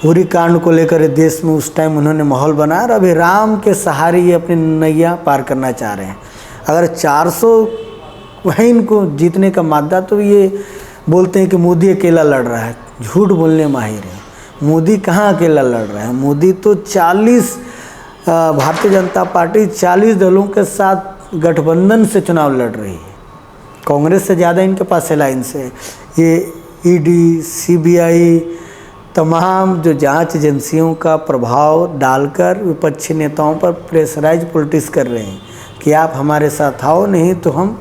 उरी कांड को लेकर देश में उस टाइम उन्होंने माहौल बनाया, और अभी राम के सहारे ये अपनी नैया पार करना चाह रहे हैं। अगर 400 है इनको जीतने का मादा, तो ये बोलते हैं कि मोदी अकेला लड़ रहा है। झूठ बोलने माहिर है। मोदी कहाँ अकेला लड़ रहा है? मोदी तो 40 भारतीय जनता पार्टी 40 दलों के साथ गठबंधन से चुनाव लड़ रही है। कांग्रेस से ज़्यादा इनके पास अलायंस है। ये ईडी, सीबीआई, तमाम जो जांच एजेंसियों का प्रभाव डालकर विपक्षी नेताओं पर प्रेशराइज पॉलिटिक्स कर रहे हैं कि आप हमारे साथ आओ, नहीं तो हम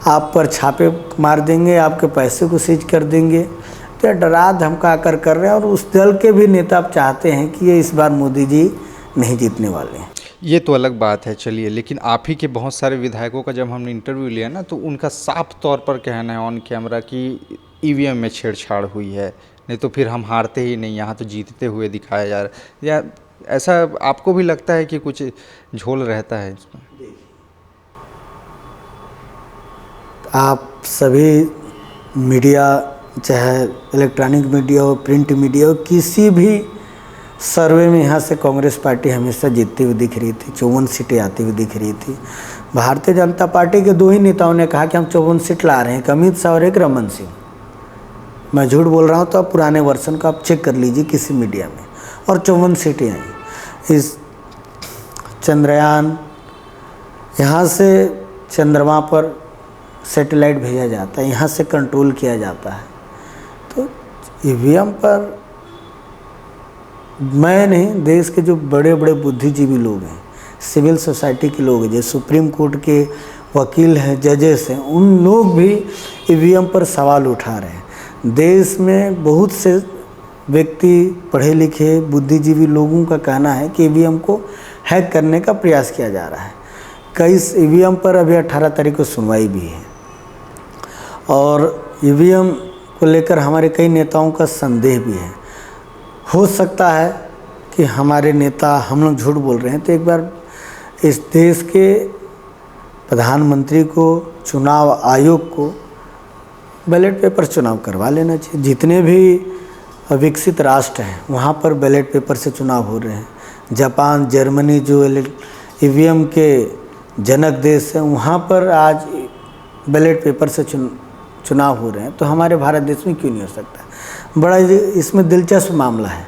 आप पर छापे मार देंगे, आपके पैसे को सीज कर देंगे। तो डरा धमका कर रहे हैं। और उस दल के भी नेता अब चाहते हैं कि ये इस बार मोदी जी नहीं जीतने वाले हैं। ये तो अलग बात है, चलिए। लेकिन आप ही के बहुत सारे विधायकों का जब हमने इंटरव्यू लिया ना, तो उनका साफ तौर पर कहना है ऑन कैमरा कि ईवीएम में छेड़छाड़ हुई है, नहीं तो फिर हम हारते ही नहीं, यहाँ तो जीतते हुए दिखाया जा रहा है। या ऐसा आपको भी लगता है कि कुछ झोल रहता है इसमें? आप सभी मीडिया, चाहे इलेक्ट्रॉनिक मीडिया हो, प्रिंट मीडिया हो, किसी भी सर्वे में यहाँ से कांग्रेस पार्टी हमेशा जीतती हुई दिख रही थी। 54 सीटें आती हुई दिख रही थी। भारतीय जनता पार्टी के 2 ही नेताओं ने कहा कि हम 54 सीट ला रहे हैं, एक अमित शाह और एक रमन सिंह। मैं झूठ बोल रहा हूँ तो आप पुराने वर्षन का आप चेक कर लीजिए किसी मीडिया में। और 54 सीटें आई। इस चंद्रयान, यहाँ से चंद्रमा पर सैटेलाइट भेजा जाता है, यहाँ से कंट्रोल किया जाता है। तो ईवीएम पर मैं नहीं, देश के जो बड़े बड़े बुद्धिजीवी लोग हैं, सिविल सोसाइटी के लोग हैं, जो सुप्रीम कोर्ट के वकील हैं, जजेस हैं, उन लोग भी ईवीएम पर सवाल उठा रहे हैं। देश में बहुत से व्यक्ति, पढ़े लिखे बुद्धिजीवी लोगों का कहना है कि ईवीएम को हैक करने का प्रयास किया जा रहा है। कई ईवीएम पर अभी 18 तारीख को सुनवाई भी है। और ईवीएम को लेकर हमारे कई नेताओं का संदेह भी है। हो सकता है कि हमारे नेता, हम लोग झूठ बोल रहे हैं, तो एक बार इस देश के प्रधानमंत्री को, चुनाव आयोग को बैलेट पेपर चुनाव करवा लेना चाहिए। जितने भी विकसित राष्ट्र हैं वहाँ पर बैलेट पेपर से चुनाव हो रहे हैं। जापान, जर्मनी जो ईवीएम के जनक देश हैं, वहाँ पर आज बैलेट पेपर से चुनाव हो रहे हैं। तो हमारे भारत देश में क्यों नहीं हो सकता? बड़ा इसमें दिलचस्प मामला है।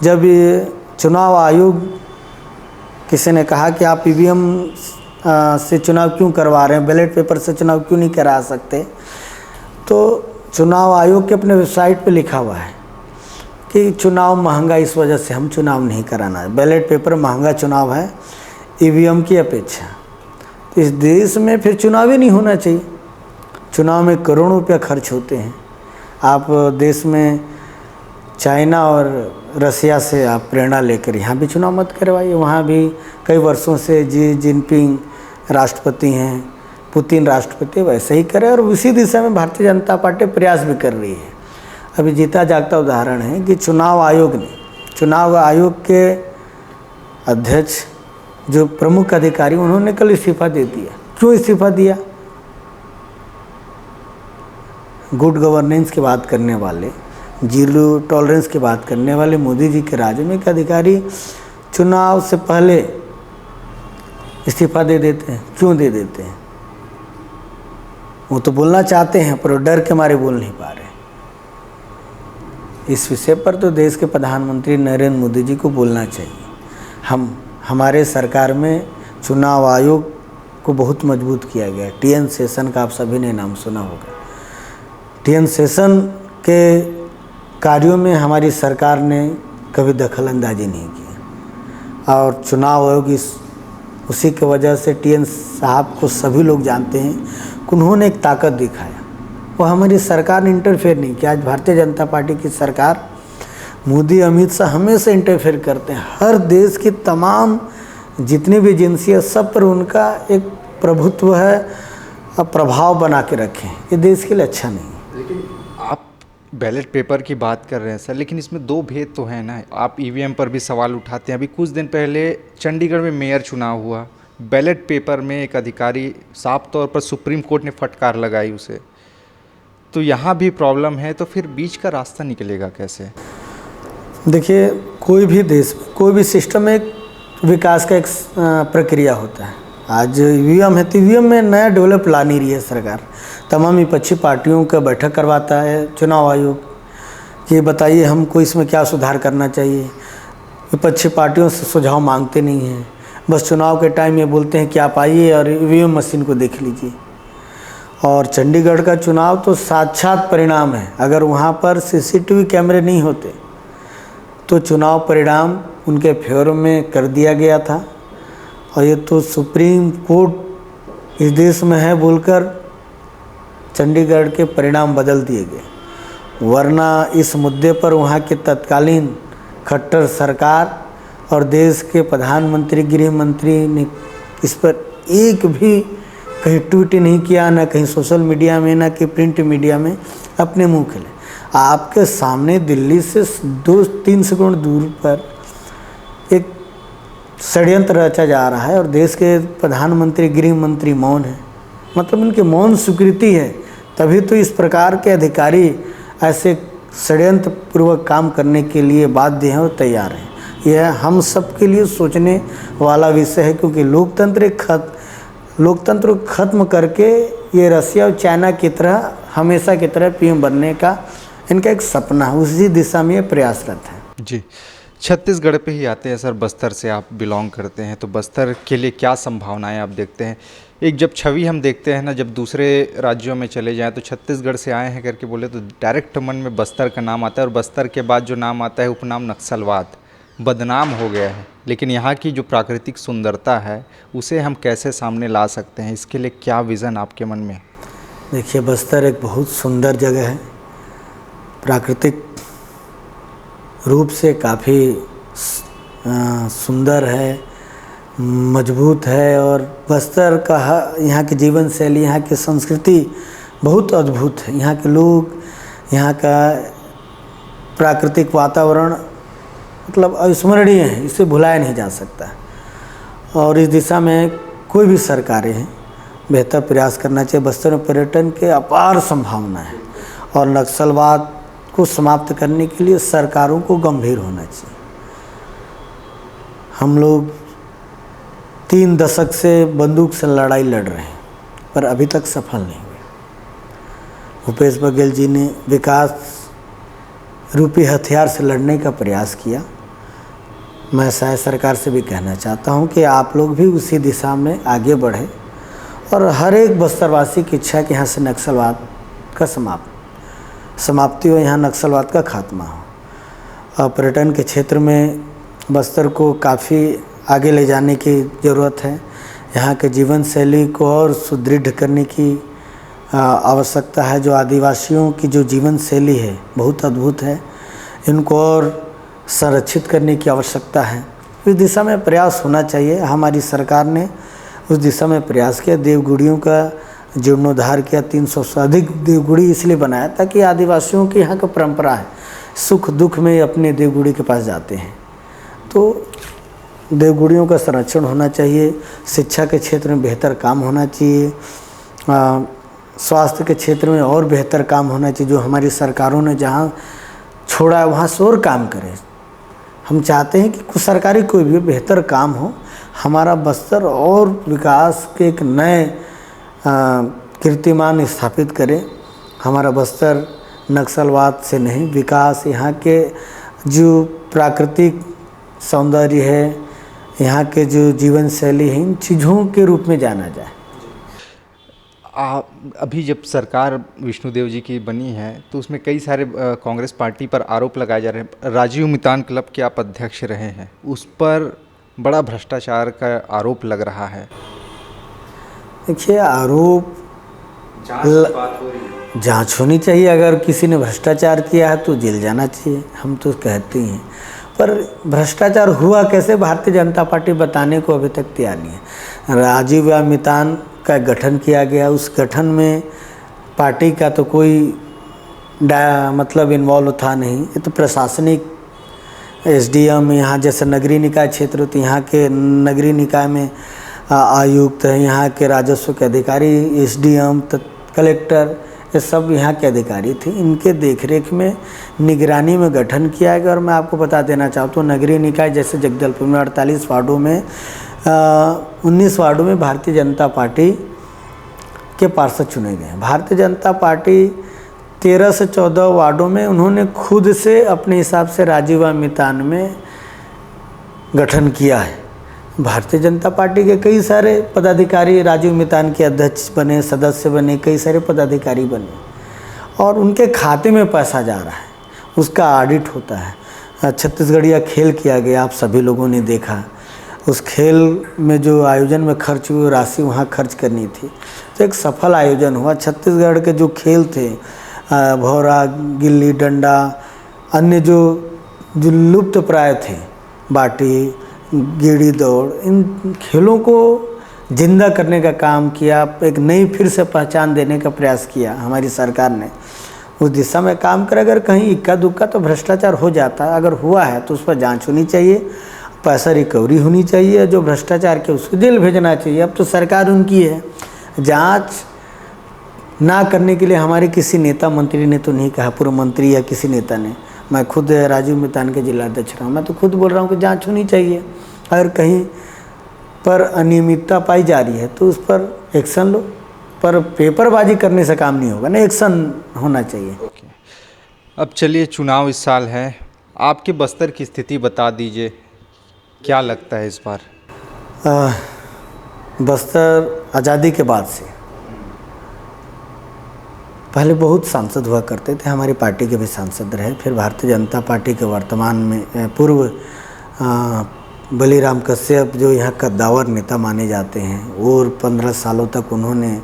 जब ये चुनाव आयोग, किसी ने कहा कि आप ईवीएम से चुनाव क्यों करवा रहे हैं, बैलेट पेपर से चुनाव क्यों नहीं करा सकते? तो चुनाव आयोग के अपने वेबसाइट पे लिखा हुआ है कि चुनाव महंगा, इस वजह से हम चुनाव नहीं कराना है। बैलेट पेपर महंगा चुनाव है ईवीएम की अपेक्षा। तो इस देश में फिर चुनाव ही नहीं होना चाहिए। चुनाव में करोड़ों रुपया खर्च होते हैं। आप देश में चाइना और रसिया से आप प्रेरणा लेकर यहाँ भी चुनाव मत करवाइए। वहाँ भी कई वर्षों से जी जिनपिंग राष्ट्रपति हैं, पुतिन राष्ट्रपति, वैसे ही करें। और उसी दिशा में भारतीय जनता पार्टी प्रयास भी कर रही है। अभी जीता जागता उदाहरण है कि चुनाव आयोग के अध्यक्ष, जो प्रमुख अधिकारी, उन्होंने कल इस्तीफा दे दिया। क्यों इस्तीफा दिया? गुड गवर्नेंस की बात करने वाले, जीरो टॉलरेंस की बात करने वाले मोदी जी के राज्य में एक अधिकारी चुनाव से पहले इस्तीफा दे देते हैं। क्यों दे देते हैं? वो तो बोलना चाहते हैं पर डर के मारे बोल नहीं पा रहे। इस विषय पर तो देश के प्रधानमंत्री नरेंद्र मोदी जी को बोलना चाहिए। हमारे सरकार में चुनाव आयोग को बहुत मजबूत किया गया। टीएन सेशन का आप सभी ने नाम सुना होगा। टीएन सेशन के कार्यों में हमारी सरकार ने कभी दखल अंदाजी नहीं किया। और चुनाव आयोग उसी की वजह से टीएन साहब को सभी लोग जानते हैं कि उन्होंने एक ताकत दिखाया। वो हमारी सरकार ने इंटरफेयर नहीं किया। आज भारतीय जनता पार्टी की सरकार, मोदी, अमित शाह हमेशा इंटरफेयर करते हैं। हर देश की तमाम जितनी भी एजेंसियाँ, सब पर उनका एक प्रभुत्व है और प्रभाव बना के रखें। ये देश के लिए अच्छा नहीं है। लेकिन आप बैलेट पेपर की बात कर रहे हैं सर, लेकिन इसमें 2 भेद तो हैं ना। आप ईवीएम पर भी सवाल उठाते हैं। अभी कुछ दिन पहले चंडीगढ़ में मेयर चुनाव हुआ, बैलेट पेपर में एक अधिकारी साफ तौर पर सुप्रीम कोर्ट ने फटकार लगाई उसे, तो यहाँ भी प्रॉब्लम है, तो फिर बीच का रास्ता निकलेगा कैसे? देखिए, कोई भी देश में कोई भी सिस्टम में एक विकास का एक प्रक्रिया होता है। आज ईवीएम है तो ईवीएम में नया डेवलप ला नहीं रही है सरकार। तमाम विपक्षी पार्टियों का बैठक करवाता है चुनाव आयोग कि बताइए हमको इसमें क्या सुधार करना चाहिए। विपक्षी पार्टियों से सुझाव मांगते नहीं हैं, बस चुनाव के टाइम ये बोलते हैं कि आप आइए और ईवीएम मशीन को देख लीजिए। और चंडीगढ़ का चुनाव तो साक्षात परिणाम है। अगर वहाँ पर सीसीटीवी कैमरे नहीं होते तो चुनाव परिणाम उनके फेवर में कर दिया गया था। और ये तो सुप्रीम कोर्ट इस देश में है बोलकर चंडीगढ़ के परिणाम बदल दिए गए, वरना इस मुद्दे पर वहाँ के तत्कालीन खट्टर सरकार और देश के प्रधानमंत्री गृह मंत्री ने इस पर एक भी कहीं ट्वीट नहीं किया, ना कहीं सोशल मीडिया में, ना कि प्रिंट मीडिया में अपने मुंह खोले। आपके सामने दिल्ली से 2-3 सेकंड दूर पर एक षड्यंत्र रचा जा रहा है और देश के प्रधानमंत्री गृह मंत्री मौन है। मतलब उनकी मौन स्वीकृति है, तभी तो इस प्रकार के अधिकारी ऐसे षड्यंत्र पूर्वक काम करने के लिए बाध्य हैं और तैयार हैं। यह हम सब के लिए सोचने वाला विषय है, क्योंकि लोकतंत्र को खत्म करके ये रसिया और चाइना की तरह हमेशा की तरह पीएम बनने का इनका एक सपना है, उसी दिशा में ये प्रयासरत है। जी, छत्तीसगढ़ पे ही आते हैं सर। बस्तर से आप बिलोंग करते हैं, तो बस्तर के लिए क्या संभावनाएं आप देखते हैं? एक जब छवि हम देखते हैं ना, जब दूसरे राज्यों में चले जाएं तो छत्तीसगढ़ से आए हैं करके बोले तो डायरेक्ट मन में बस्तर का नाम आता है, और बस्तर के बाद जो नाम आता है उपनाम नक्सलवाद बदनाम हो गया है। लेकिन यहाँ की जो प्राकृतिक सुंदरता है उसे हम कैसे सामने ला सकते हैं, इसके लिए क्या विज़न आपके मन में? देखिए, बस्तर एक बहुत सुंदर जगह है, प्राकृतिक रूप से काफ़ी सुंदर है, मजबूत है। और बस्तर का यहाँ की जीवन शैली, यहाँ की संस्कृति बहुत अद्भुत है। यहाँ के लोग, यहाँ का प्राकृतिक वातावरण मतलब अविस्मरणीय है, इसे भुलाया नहीं जा सकता। और इस दिशा में कोई भी सरकारें हैं बेहतर प्रयास करना चाहिए। बस्तर में पर्यटन के अपार संभावना है और नक्सलवाद को समाप्त करने के लिए सरकारों को गंभीर होना चाहिए। हम लोग 3 दशक से बंदूक से लड़ाई लड़ रहे हैं, पर अभी तक सफल नहीं हुए। भूपेश बघेल जी ने विकास रूपी हथियार से लड़ने का प्रयास किया। मैं शायद सरकार से भी कहना चाहता हूं कि आप लोग भी उसी दिशा में आगे बढ़े और हर एक बस्तरवासी की इच्छा है कि यहाँ से नक्सलवाद का समाप्ति हो, यहाँ नक्सलवाद का खात्मा हो। और पर्यटन के क्षेत्र में बस्तर को काफ़ी आगे ले जाने की ज़रूरत है। यहाँ के जीवन शैली को और सुदृढ़ करने की आवश्यकता है। जो आदिवासियों की जो जीवन शैली है बहुत अद्भुत है, इनको और संरक्षित करने की आवश्यकता है। इस दिशा में प्रयास होना चाहिए। हमारी सरकार ने उस दिशा में प्रयास किया, देवगुड़ियों का जीर्णोद्धार किया। 300 से अधिक देवगुड़ी इसलिए बनाया ताकि आदिवासियों की यहाँ का परंपरा है, सुख दुख में अपने देवगुड़ी के पास जाते हैं, तो देवगुड़ियों का संरक्षण होना चाहिए। शिक्षा के क्षेत्र में बेहतर काम होना चाहिए, स्वास्थ्य के क्षेत्र में और बेहतर काम होना चाहिए। जो हमारी सरकारों ने जहाँ छोड़ा है वहाँ से और काम करें। हम चाहते हैं कि कुछ सरकारी कोई भी बेहतर काम हो, हमारा बस्तर और विकास के एक नए कीर्तिमान स्थापित करे। हमारा बस्तर नक्सलवाद से नहीं, विकास, यहाँ के जो प्राकृतिक सौंदर्य है, यहाँ के जो जीवन शैली है, इन चीज़ों के रूप में जाना जाए। अभी जब सरकार विष्णुदेव जी की बनी है तो उसमें कई सारे कांग्रेस पार्टी पर आरोप लगाए जा रहे हैं। राजीव मितान क्लब के आप अध्यक्ष रहे हैं, उस पर बड़ा भ्रष्टाचार का आरोप लग रहा है। देखिए, आरोप जांच होनी चाहिए। अगर किसी ने भ्रष्टाचार किया है तो जेल जाना चाहिए, हम तो कहते हैं। पर भ्रष्टाचार हुआ कैसे, भारतीय जनता पार्टी बताने को अभी तक तैयार नहीं है। राजीव मितान का गठन किया गया, उस गठन में पार्टी का तो कोई मतलब इन्वॉल्व था नहीं। ये तो प्रशासनिक एसडीएम, यहाँ जैसे नगरीय निकाय क्षेत्र होती, यहाँ के नगरीय निकाय में आयुक्त हैं, यहाँ के राजस्व के अधिकारी, SDM, कलेक्टर, ये सब यहाँ के अधिकारी थे। इनके देखरेख में निगरानी में गठन किया गया। और मैं आपको बता देना चाहता हूँ, नगरीय निकाय जैसे जगदलपुर में 48 वार्डों में 19 वार्डों में भारतीय जनता पार्टी के पार्षद चुने गए हैं। भारतीय जनता पार्टी 13 से 14 वार्डों में उन्होंने खुद से अपने हिसाब से राजीव मितान में गठन किया है। भारतीय जनता पार्टी के कई सारे पदाधिकारी राजीव मितान के अध्यक्ष बने, सदस्य बने, कई सारे पदाधिकारी बने और उनके खाते में पैसा जा रहा है, उसका ऑडिट होता है। छत्तीसगढ़िया खेल किया गया, आप सभी लोगों ने देखा। उस खेल में जो आयोजन में खर्च हुई राशि वहाँ खर्च करनी थी, तो एक सफल आयोजन हुआ। छत्तीसगढ़ के जो खेल थे, भौरा, गिल्ली डंडा, अन्य जो लुप्त प्राय थे, बाटी, गेड़ी दौड़, इन खेलों को जिंदा करने का काम किया। एक नई फिर से पहचान देने का प्रयास किया हमारी सरकार ने, उस दिशा में काम कर। अगर कहीं इक्का दुक्का तो भ्रष्टाचार हो जाता है, अगर हुआ है तो उस पर जांच होनी चाहिए, पैसा रिकवरी होनी चाहिए, जो भ्रष्टाचार के उसको जेल भेजना चाहिए। अब तो सरकार उनकी है, जांच ना करने के लिए हमारे किसी नेता मंत्री ने तो नहीं कहा, पूर्व मंत्री या किसी नेता ने। मैं खुद राजीव मितान के जिलाध्यक्ष रहा हूँ, मैं तो खुद बोल रहा हूँ कि जांच होनी चाहिए। अगर कहीं पर अनियमितता पाई जा रही है तो उस पर एक्शन लो, पर पेपरबाजी करने से काम नहीं होगा ना, एक्शन होना चाहिए। अब चलिए, चुनाव इस साल है, आपके बस्तर की स्थिति बता दीजिए, क्या लगता है इस बार? बस्तर आज़ादी के बाद से पहले बहुत सांसद हुआ करते थे, हमारी पार्टी के भी सांसद रहे। फिर भारतीय जनता पार्टी के वर्तमान में पूर्व बलीराम कश्यप जो यहाँ कद्दावर नेता माने जाते हैं, और 15 सालों तक उन्होंने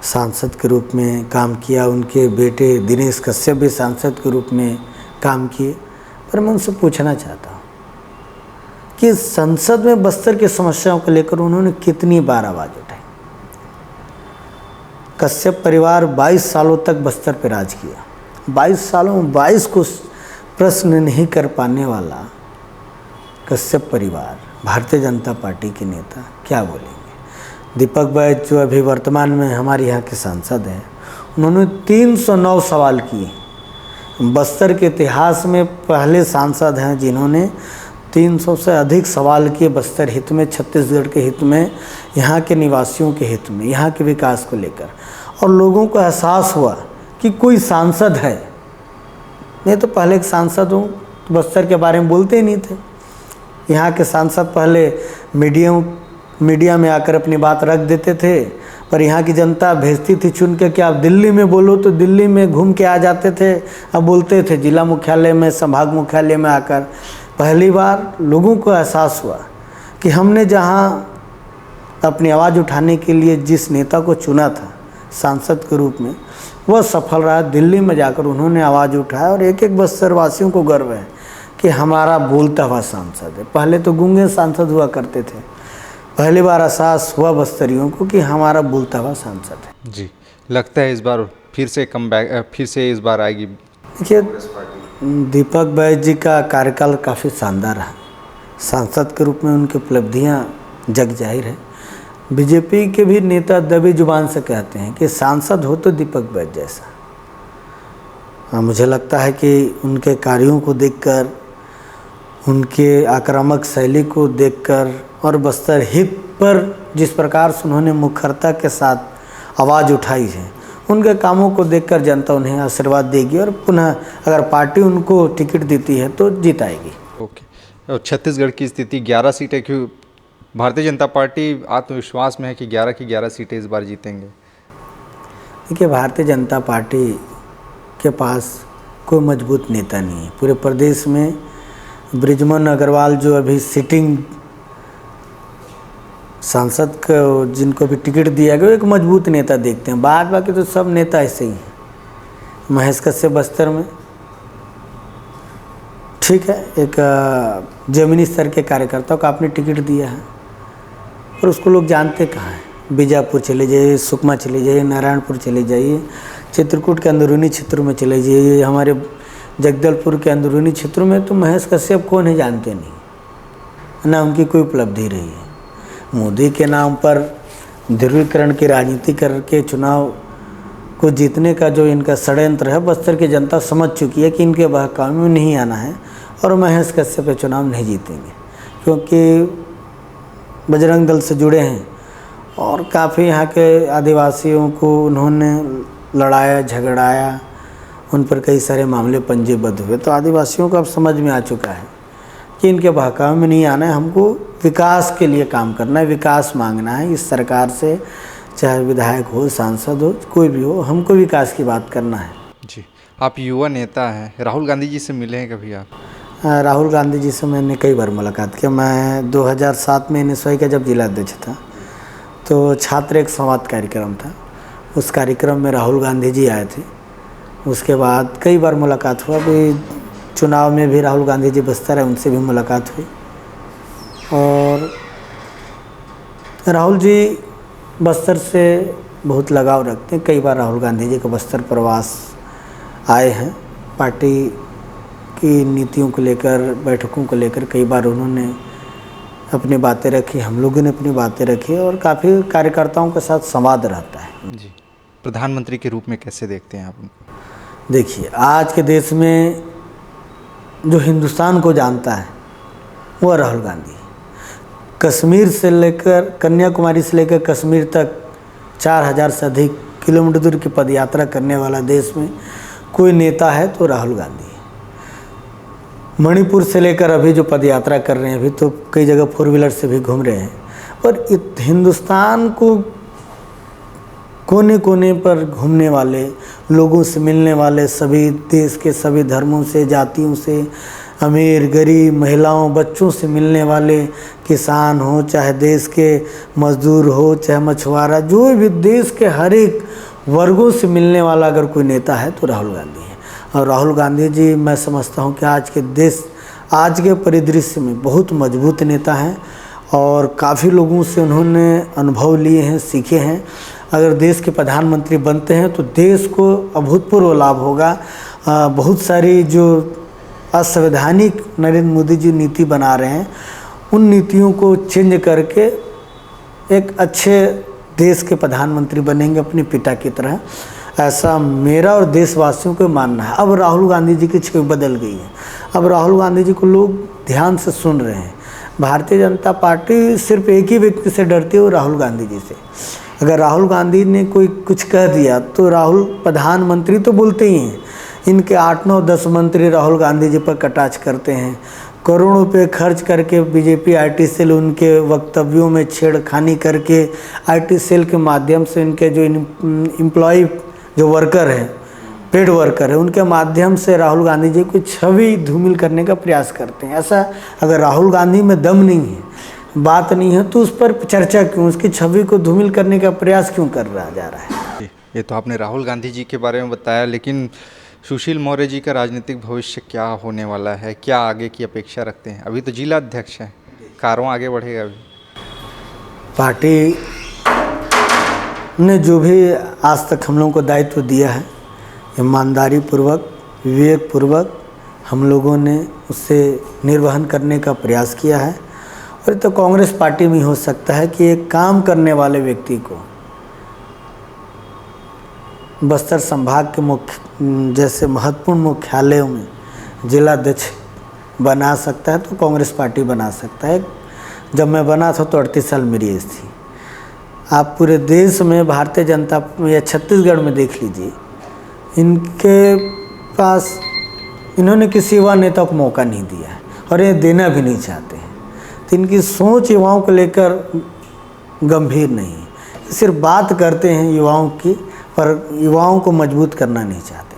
सांसद के रूप में काम किया। उनके बेटे दिनेश कश्यप भी सांसद के रूप में काम किए। पर मैं उनसे पूछना चाहता हूँ कि संसद में बस्तर की समस्याओं को लेकर उन्होंने कितनी बार आवाज़ उठाई? कश्यप परिवार 22 सालों तक बस्तर पर राज किया। 22 सालों में 22 को प्रश्न नहीं कर पाने वाला कश्यप परिवार, भारतीय जनता पार्टी के नेता क्या बोलेंगे? दीपक बैज जो अभी वर्तमान में हमारे यहाँ के सांसद हैं, उन्होंने 309 सवाल किए। बस्तर के इतिहास में पहले सांसद हैं जिन्होंने 300 से अधिक सवाल किए बस्तर हित में, छत्तीसगढ़ के हित में, यहाँ के निवासियों के हित में, यहाँ के विकास को लेकर। और लोगों को एहसास हुआ कि कोई सांसद है। नहीं तो पहले एक सांसद हूँ तो बस्तर के बारे में बोलते ही नहीं थे। यहाँ के सांसद पहले मीडिया में आकर अपनी बात रख देते थे, पर यहाँ की जनता भेजती थी चुन के कि आप दिल्ली में बोलो, तो दिल्ली में घूम के आ जाते थे। अब बोलते थे जिला मुख्यालय में, संभाग मुख्यालय में आकर। पहली बार लोगों को एहसास हुआ कि हमने जहाँ अपनी आवाज़ उठाने के लिए जिस नेता को चुना था सांसद के रूप में, वह सफल रहा। दिल्ली में जाकर उन्होंने आवाज़ उठाया और एक एक बस्तर वासियों को गर्व है कि हमारा बोलता हुआ सांसद है। पहले तो गूंगे सांसद हुआ करते थे, पहली बार एहसास हुआ बस्तरियों को कि हमारा बोलता हुआ सांसद है। जी, लगता है इस बार फिर से फिर से इस बार आएगी। देखिए, दीपक बैज जी का कार्यकाल काफ़ी शानदार रहा। सांसद के रूप में उनकी उपलब्धियां जग जाहिर है। बीजेपी के भी नेता दबी जुबान से कहते हैं कि सांसद हो तो दीपक बैज जैसा। मुझे लगता है कि उनके कार्यों को देखकर, उनके आक्रामक शैली को देखकर और बस्तर हित पर जिस प्रकार से उन्होंने मुखरता के साथ आवाज़ उठाई है, उनके कामों को देखकर जनता उन्हें आशीर्वाद देगी और पुनः अगर पार्टी उनको टिकट देती है तो जिताएगी। ओके। और छत्तीसगढ़ की स्थिति 11 सीटें, क्यों भारतीय जनता पार्टी आत्मविश्वास में है कि 11 की 11 सीटें इस बार जीतेंगे? देखिए, भारतीय जनता पार्टी के पास कोई मजबूत नेता नहीं है। पूरे प्रदेश में बृजमोहन अग्रवाल जो अभी सिटिंग सांसद को जिनको भी टिकट दिया गया, एक मजबूत नेता देखते हैं। बाकी तो सब नेता ऐसे ही हैं। महेश कश्यप बस्तर में ठीक है, एक जमीनी स्तर के कार्यकर्ता को आपने टिकट दिया है, और उसको लोग जानते कहाँ हैं। बीजापुर चले जाइए, सुकमा चले जाइए, नारायणपुर चले जाइए, चित्रकूट के अंदरूनी क्षेत्रों में चले जाइए, हमारे जगदलपुर के अंदरूनी क्षेत्रों में तो महेश कश्यप को नहीं जानते नहीं ना, उनकी कोई उपलब्धि रही है। मोदी के नाम पर ध्रुवीकरण की राजनीति करके चुनाव को जीतने का जो इनका षड्यंत्र है, बस्तर की जनता समझ चुकी है कि इनके बहकावे में नहीं आना है और महेश कश्यप पे चुनाव नहीं जीतेंगे, क्योंकि बजरंग दल से जुड़े हैं और काफ़ी यहाँ के आदिवासियों को उन्होंने लड़ाया झगड़ाया, उन पर कई सारे मामले पंजीबद्ध हुए। तो आदिवासियों को अब समझ में आ चुका है कि इनके बहकावे में नहीं आना है, हमको विकास के लिए काम करना है, विकास मांगना है इस सरकार से, चाहे विधायक हो, सांसद हो, कोई भी हो, हमको विकास की बात करना है। जी, आप युवा नेता हैं, राहुल गांधी जी से मिले हैं कभी आप? राहुल गांधी जी से मैंने कई बार मुलाकात किया। मैं 2007 में NSY का जब जिला अध्यक्ष था तो छात्र एक संवाद कार्यक्रम था, उस कार्यक्रम में राहुल गांधी जी आए थे। उसके बाद कई बार मुलाकात हुआ, भी चुनाव में भी राहुल गांधी जी बस्तर है, उनसे भी मुलाकात हुई। और राहुल जी बस्तर से बहुत लगाव रखते हैं। कई बार राहुल गांधी जी का बस्तर प्रवास आए हैं, पार्टी की नीतियों को लेकर, बैठकों को लेकर कई बार उन्होंने अपनी बातें रखी, हम लोगों ने अपनी बातें रखी और काफ़ी कार्यकर्ताओं के साथ संवाद रहता है। जी, प्रधानमंत्री के रूप में कैसे देखते हैं आप उनको? देखिए, आज के देश में जो हिंदुस्तान को जानता है वो राहुल गांधी है। कश्मीर से लेकर कन्याकुमारी से लेकर कश्मीर तक 4000 से अधिक किलोमीटर दूर की पदयात्रा करने वाला देश में कोई नेता है तो राहुल गांधी है। मणिपुर से लेकर अभी जो पदयात्रा कर रहे हैं, अभी तो कई जगह 4 व्हीलर से भी घूम रहे हैं, पर हिंदुस्तान को कोने कोने पर घूमने वाले, लोगों से मिलने वाले, सभी देश के सभी धर्मों से, जातियों से, अमीर गरीब, महिलाओं बच्चों से मिलने वाले, किसान हो चाहे देश के मजदूर हो चाहे मछुआरा, जो भी देश के हर एक वर्गों से मिलने वाला अगर कोई नेता है तो राहुल गांधी है। और राहुल गांधी जी मैं समझता हूँ कि आज के परिदृश्य में बहुत मजबूत नेता हैं और काफ़ी लोगों से उन्होंने अनुभव लिए हैं, सीखे हैं। अगर देश के प्रधानमंत्री बनते हैं तो देश को अभूतपूर्व लाभ होगा। बहुत सारी जो असंवैधानिक नरेंद्र मोदी जी नीति बना रहे हैं, उन नीतियों को चेंज करके एक अच्छे देश के प्रधानमंत्री बनेंगे अपने पिता की तरह, ऐसा मेरा और देशवासियों को मानना है। अब राहुल गांधी जी की छवि बदल गई है, अब राहुल गांधी जी को लोग ध्यान से सुन रहे हैं। भारतीय जनता पार्टी सिर्फ एक ही व्यक्ति से डरती है, वो राहुल गांधी जी से। अगर राहुल गांधी ने कोई कुछ कह दिया तो राहुल प्रधानमंत्री तो बोलते ही हैं, इनके 8, 9, 10 मंत्री राहुल गांधी जी पर कटाक्ष करते हैं। करोड़ों रुपये खर्च करके बीजेपी IT सेल उनके वक्तव्यों में छेड़खानी करके IT सेल के माध्यम से इनके जो एम्प्लॉय जो वर्कर हैं, पेड वर्कर है, उनके माध्यम से राहुल गांधी जी को छवि धूमिल करने का प्रयास करते हैं। ऐसा अगर राहुल गांधी में दम नहीं है, बात नहीं है, तो उस पर चर्चा क्यों, उसकी छवि को धूमिल करने का प्रयास क्यों कर रहा जा रहा है। ये तो आपने राहुल गांधी जी के बारे में बताया, लेकिन सुशील मौर्य जी का राजनीतिक भविष्य क्या होने वाला है, क्या आगे की अपेक्षा रखते हैं? अभी तो जिला अध्यक्ष हैं, कारवां आगे बढ़ेगा अभी? पार्टी ने जो भी आज तक हम लोगों को दायित्व दिया है, ईमानदारी पूर्वक, विवेक पूर्वक हम लोगों ने उससे निर्वहन करने का प्रयास किया है। और तो कांग्रेस पार्टी में हो सकता है कि एक काम करने वाले व्यक्ति को बस्तर संभाग के मुख्य जैसे महत्वपूर्ण मुख्यालयों में जिला अध्यक्ष बना सकता है, तो कांग्रेस पार्टी बना सकता है। जब मैं बना था तो 38 साल मेरी एज थी। आप पूरे देश में भारतीय जनता या छत्तीसगढ़ में देख लीजिए, इनके पास इन्होंने किसी युवा नेता को मौका नहीं दिया है और ये देना भी नहीं चाहते हैं। तो इनकी सोच युवाओं को लेकर गंभीर नहीं है, सिर्फ बात करते हैं युवाओं की, पर युवाओं को मजबूत करना नहीं चाहते।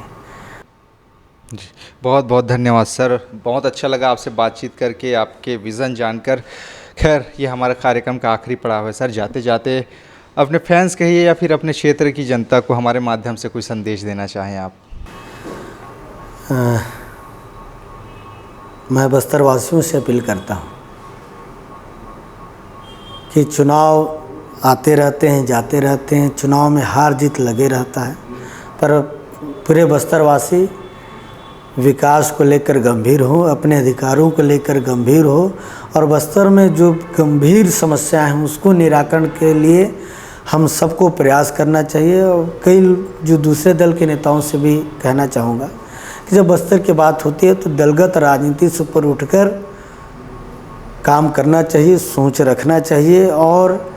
जी, बहुत बहुत धन्यवाद सर, बहुत अच्छा लगा आपसे बातचीत करके, आपके विज़न जानकर। खैर, ये हमारा कार्यक्रम का आखिरी पड़ाव है सर। जाते जाते अपने फैंस कहिए या फिर अपने क्षेत्र की जनता को हमारे माध्यम से कोई संदेश देना चाहें आप? मैं बस्तर वासियों से अपील करता हूँ कि चुनाव आते रहते हैं, जाते रहते हैं, चुनाव में हार जीत लगे रहता है, पर पूरे बस्तरवासी विकास को लेकर गंभीर हो, अपने अधिकारों को लेकर गंभीर हो और बस्तर में जो गंभीर समस्याएं हैं उसको निराकरण के लिए हम सबको प्रयास करना चाहिए। और कई जो दूसरे दल के नेताओं से भी कहना चाहूँगा कि जब बस्तर की बात होती है तो दलगत राजनीति से ऊपर उठकर काम करना चाहिए, सोच रखना चाहिए। और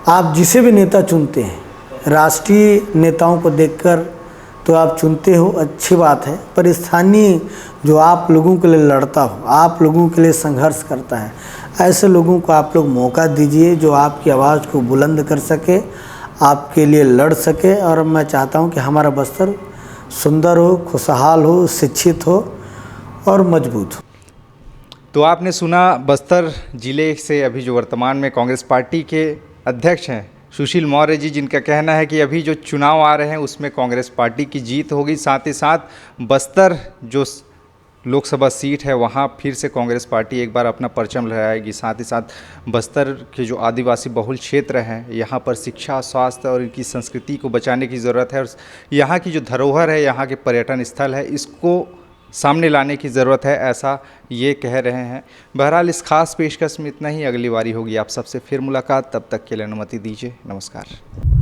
आप जिसे भी नेता चुनते हैं, राष्ट्रीय नेताओं को देखकर तो आप चुनते हो, अच्छी बात है, पर स्थानीय जो आप लोगों के लिए लड़ता हो, आप लोगों के लिए संघर्ष करता है, ऐसे लोगों को आप लोग मौका दीजिए जो आपकी आवाज़ को बुलंद कर सके, आपके लिए लड़ सके। और मैं चाहता हूं कि हमारा बस्तर सुंदर हो, खुशहाल हो, शिक्षित हो और मजबूत हो। तो आपने सुना बस्तर जिले से अभी जो वर्तमान में कांग्रेस पार्टी के अध्यक्ष हैं सुशील मौर्य जी, जिनका कहना है कि अभी जो चुनाव आ रहे हैं उसमें कांग्रेस पार्टी की जीत होगी। साथ ही साथ बस्तर जो लोकसभा सीट है वहाँ फिर से कांग्रेस पार्टी एक बार अपना परचम लहराएगी। साथ ही साथ बस्तर के जो आदिवासी बहुल क्षेत्र हैं यहाँ पर शिक्षा, स्वास्थ्य और इनकी संस्कृति को बचाने की ज़रूरत है। और यहाँ की जो धरोहर है, यहाँ के पर्यटन स्थल है, इसको सामने लाने की ज़रूरत है, ऐसा ये कह रहे हैं। बहरहाल इस खास पेशकश में इतना ही। अगली बारी होगी आप सबसे फिर मुलाकात, तब तक के लिए अनुमति दीजिए। नमस्कार।